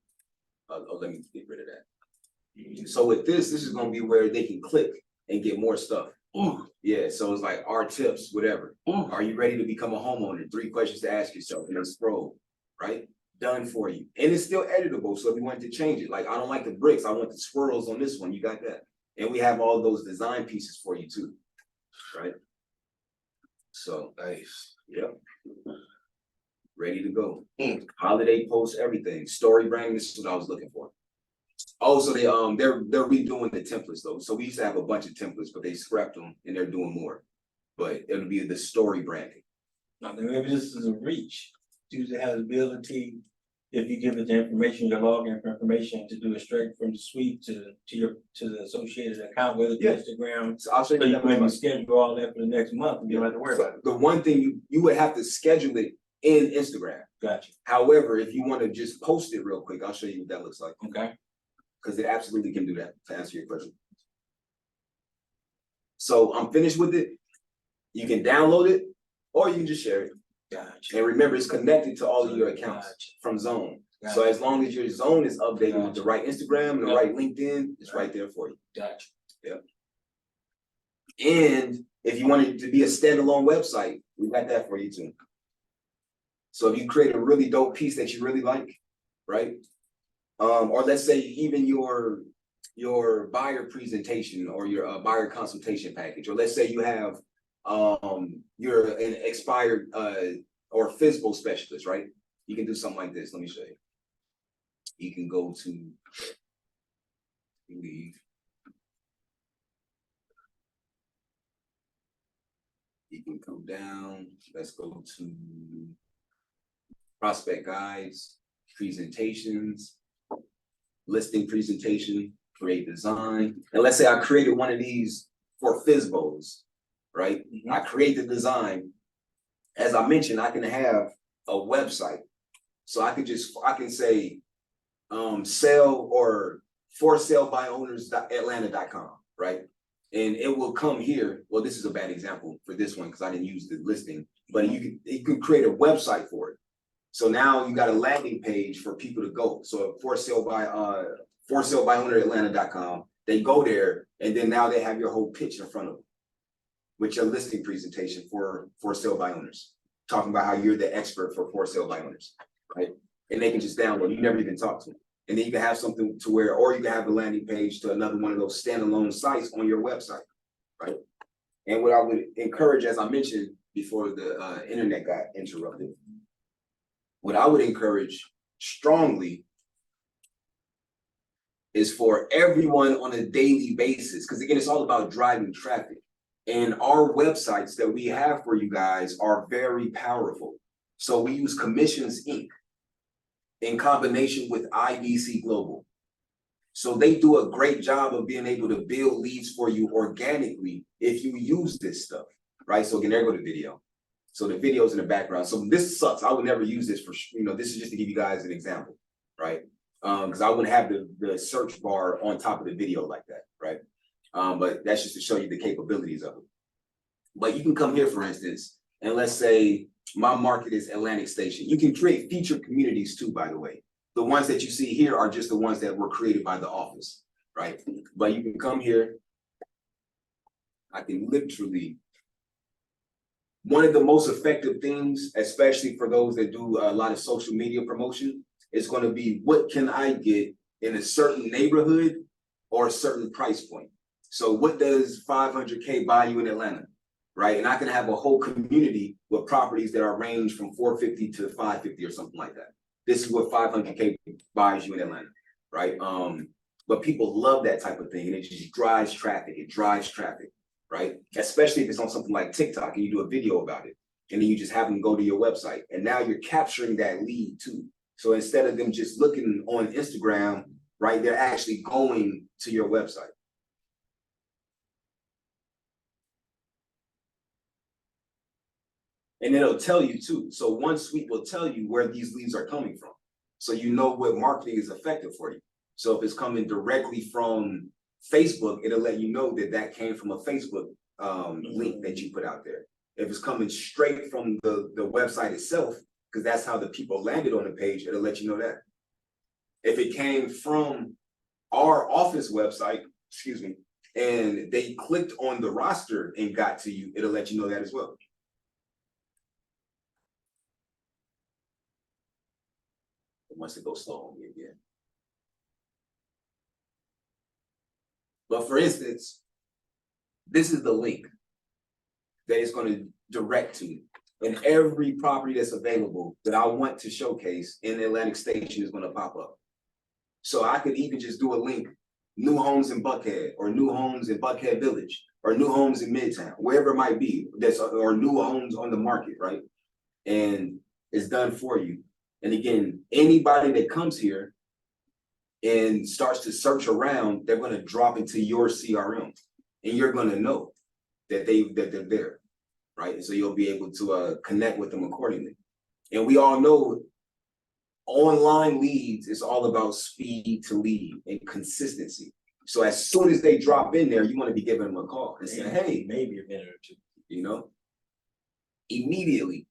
Let me get rid of that. So with this is gonna be where they can click and get more stuff. Ooh, Yeah, so it's like our tips, whatever. ooh. Are you ready to become a homeowner? 3 questions to ask yourself, and then scroll, right? Done for you. And it's still editable. So if you want to change it, like I don't like the bricks, I want the swirls on this one. You got that. And we have all those design pieces for you too. Right? So Nice. yep. Ready to go. Holiday posts, everything. Story branding, this is what I was looking for. Oh, so they're redoing the templates though. So we used to have a bunch of templates, but they scrapped them and they're doing more. But it'll be the story branding. Now, maybe this is a reach. Usually has the ability, if you give it the information, your login information, to do it straight from the suite to the associated account, whether it's Yeah. Instagram. So I'll show So you you that. maybe schedule all that for the next month and you don't have to worry about it. The one thing you would have to schedule it in Instagram. Gotcha. However, if you want to just post it real quick, I'll show you what that looks like. Okay. Because it absolutely can do that, to answer your question. So I'm finished with it. You can download it or you can just share it. Gotcha. And remember, it's connected to all of your accounts from zONE. So as long as your zONE is updated with the right Instagram and the right LinkedIn, it's right there for you. Gotcha. Yep. And if you want it to be a standalone website, we got that for you too. So if you create a really dope piece that you really like, right? Or let's say even your buyer presentation or your buyer consultation package, or let's say you have you're an expired or FSBO specialist, right? You can do something like this. Let me show you. You can go to leave. You can come down. Let's go to prospect guides, presentations, listing presentation, create design. And let's say I created one of these for FSBOs, right? I create the design. As I mentioned, I can have a website. So I can say sell or for sale by owners Atlanta.com, right? And it will come here. Well, this is a bad example for this one because I didn't use the listing, but you can create a website for it. So now you got a landing page for people to go. So for sale by owner Atlanta.com, they go there and then now they have your whole pitch in front of them with your listing presentation for sale by owners, talking about how you're the expert for sale by owners, right? And they can just download, you never even talk to them. And then you can have something to where, or you can have the landing page to another one of those standalone sites on your website, right? And what I would encourage, as I mentioned before the internet got interrupted, what I would encourage strongly is for everyone on a daily basis, because again, it's all about driving traffic. And our websites that we have for you guys are very powerful. So we use Commissions Inc. in combination with IBC Global. So they do a great job of being able to build leads for you organically if you use this stuff, right? So again, there go the video. So the video's in the background. So this sucks. I would never use this for, this is just to give you guys an example, right? Because I wouldn't have the search bar on top of the video like that, right? But that's just to show you the capabilities of it. But you can come here, for instance, and let's say my market is Atlantic Station. You can create featured communities too, by the way. The ones that you see here are just the ones that were created by the office, right? But you can come here. I can literally. One of the most effective things, especially for those that do a lot of social media promotion, is going to be what can I get in a certain neighborhood or a certain price point. So what does 500K buy you in Atlanta, right? And I can have a whole community with properties that are ranged from 450 to 550 or something like that. This is what 500K buys you in Atlanta, right? But people love that type of thing, and it just drives traffic. It drives traffic, right? Especially if it's on something like TikTok and you do a video about it, and then you just have them go to your website, and now you're capturing that lead too. So instead of them just looking on Instagram, right, they're actually going to your website. And it'll tell you too. So one suite will tell you where these leads are coming from. So you know what marketing is effective for you. So if it's coming directly from Facebook, it'll let you know that that came from a Facebook link that you put out there. If it's coming straight from the website itself, because that's how the people landed on the page, it'll let you know that. If it came from our office website, excuse me, and they clicked on the roster and got to you, it'll let you know that as well. It wants to go slow on me again. But for instance, this is the link that it's going to direct to. And every property that's available that I want to showcase in Atlantic Station is going to pop up. So I could even just do a link, new homes in Buckhead, or new homes in Buckhead Village, or new homes in Midtown, wherever it might be, or new homes on the market, right? And it's done for you. And again, anybody that comes here and starts to search around, they're going to drop into your CRM, and you're going to know that they're there, right? And so you'll be able to connect with them accordingly. And we all know online leads is all about speed to lead and consistency. So as soon as they drop in there, you want to be giving them a call and say, hey, maybe a minute or two, you know, immediately,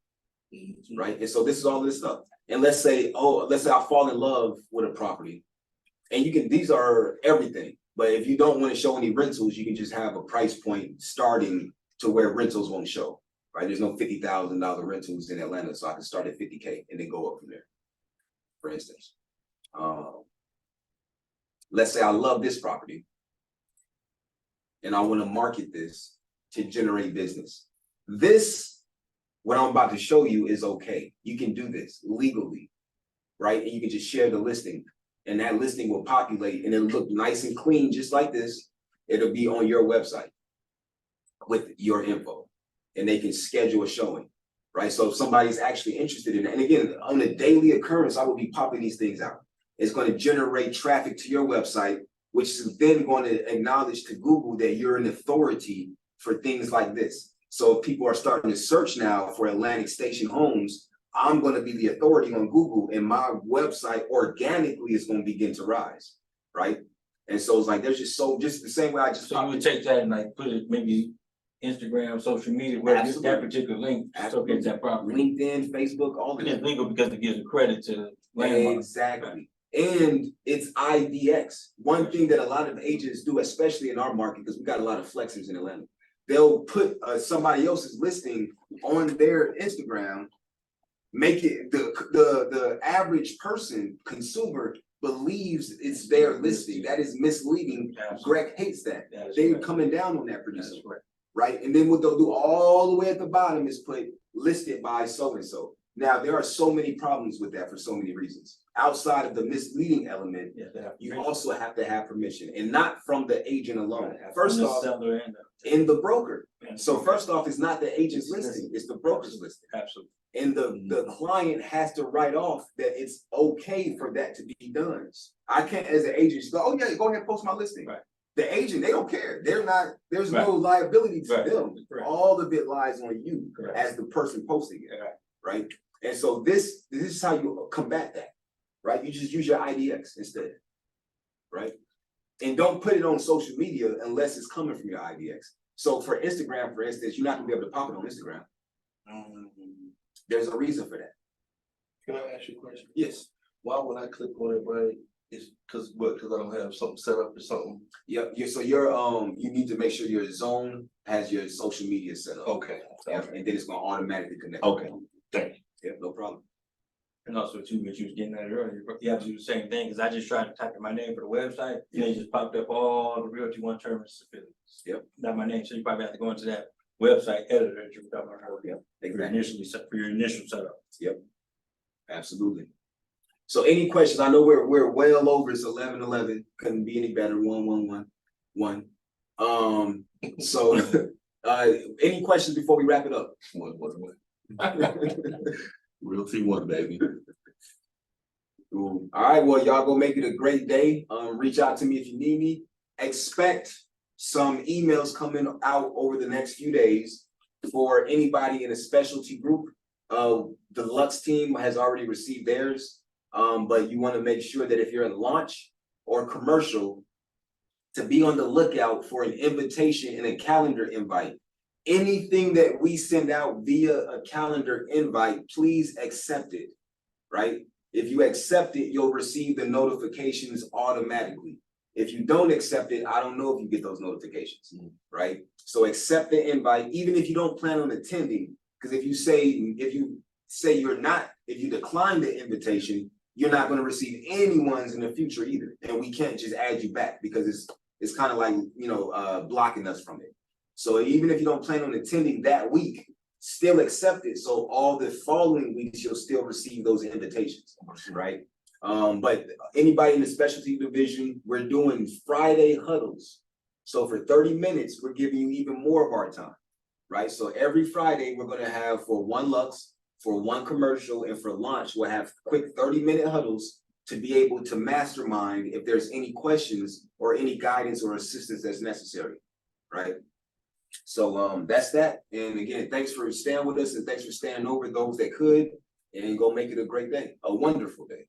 right? And so this is all this stuff. And let's say I fall in love with a property, and you can, these are everything. But if you don't want to show any rentals, you can just have a price point starting to where rentals won't show, right? There's no $50,000 rentals in Atlanta, so I can start at 50K and then go up from there. For instance, let's say I love this property and I want to market this to generate business. This, what I'm about to show you, is okay. You can do this legally, right? And you can just share the listing, and that listing will populate and it'll look nice and clean, just like this. It'll be on your website with your info, and they can schedule a showing. Right, so if somebody's actually interested in it, and again, on a daily occurrence, I will be popping these things out. It's going to generate traffic to your website, which is then going to acknowledge to Google that you're an authority for things like this. So if people are starting to search now for Atlantic Station homes, I'm going to be the authority on Google, and my website organically is going to begin to rise, right? And so it's like there's just the same way I just. So you would take that and like put it maybe Instagram, social media, where that particular link showcases that property. LinkedIn, Facebook, all of And it. it's legal because it gives a credit to landmark. Exactly. And it's IDX. One thing that a lot of agents do, especially in our market, because we got a lot of flexers in Atlanta, they'll put somebody else's listing on their Instagram, make it the average person, consumer, believes it's their listing. That is misleading. Greg hates that. They're coming down on that producer. Right? And then what they'll do all the way at the bottom is put listed by so-and-so. Now, there are so many problems with that for so many reasons. Outside of the misleading element, you also have to have permission, and not from the agent alone. First off, in the broker. So first off, it's not the agent's listing, it's the broker's listing. Absolutely. And the client has to write off that it's okay for that to be done. I can't, as an agent, just go, oh yeah, go ahead and post my listing. Right. The agent, they don't care. They're not, there's no liability to them. All of it lies on you as the person posting it, right? And so this is how you combat that, right? You just use your IDX instead, right? And don't put it on social media unless it's coming from your IDX. So for Instagram, for instance, you're not gonna be able to pop it on Instagram. There's a reason for that. Can I ask you a question? Yes. Why would I click on it, right? It's cause what, cause I don't have something set up or something? Yep, so your, you need to make sure your zone has your social media set up. Okay. Yep, and then it's gonna automatically connect. Okay, thank you. Yep, no problem. And also too, what you was getting at earlier, you have to do the same thing, cause I just tried to type in my name for the website, and it just popped up all the Realty ONE Terminus affiliates. Yep. Not my name, so you probably have to go into that website editor that you were talking about earlier. Yep, For your initially set, for your initial setup. Yep, absolutely. So any questions? I know we're well over, it's 11:11, couldn't be any better, 1:11:1. So, any questions before we wrap it up? One. Realty One, baby. Cool. All right, well, y'all go make it a great day. Reach out to me if you need me. Expect some emails coming out over the next few days for anybody in a specialty group. The Lux team has already received theirs, but you want to make sure that if you're in launch or commercial, to be on the lookout for an invitation and a calendar invite. Anything that we send out via a calendar invite, please accept it, right? If you accept it, you'll receive the notifications automatically. If you don't accept it, I don't know if you get those notifications, right? So accept the invite, even if you don't plan on attending, because if you decline the invitation, you're not going to receive any ones in the future either. And we can't just add you back because it's kind of like, blocking us from it. So even if you don't plan on attending that week, still accept it. So all the following weeks, you'll still receive those invitations, right? But anybody in the specialty division, we're doing Friday huddles. So for 30 minutes, we're giving you even more of our time, right? So every Friday, we're gonna have for one Lux, for one commercial, and for launch, we'll have quick 30-minute huddles to be able to mastermind if there's any questions or any guidance or assistance that's necessary, right? So that's that. And again, thanks for staying with us and thanks for staying over those that could, and go make it a great day, a wonderful day.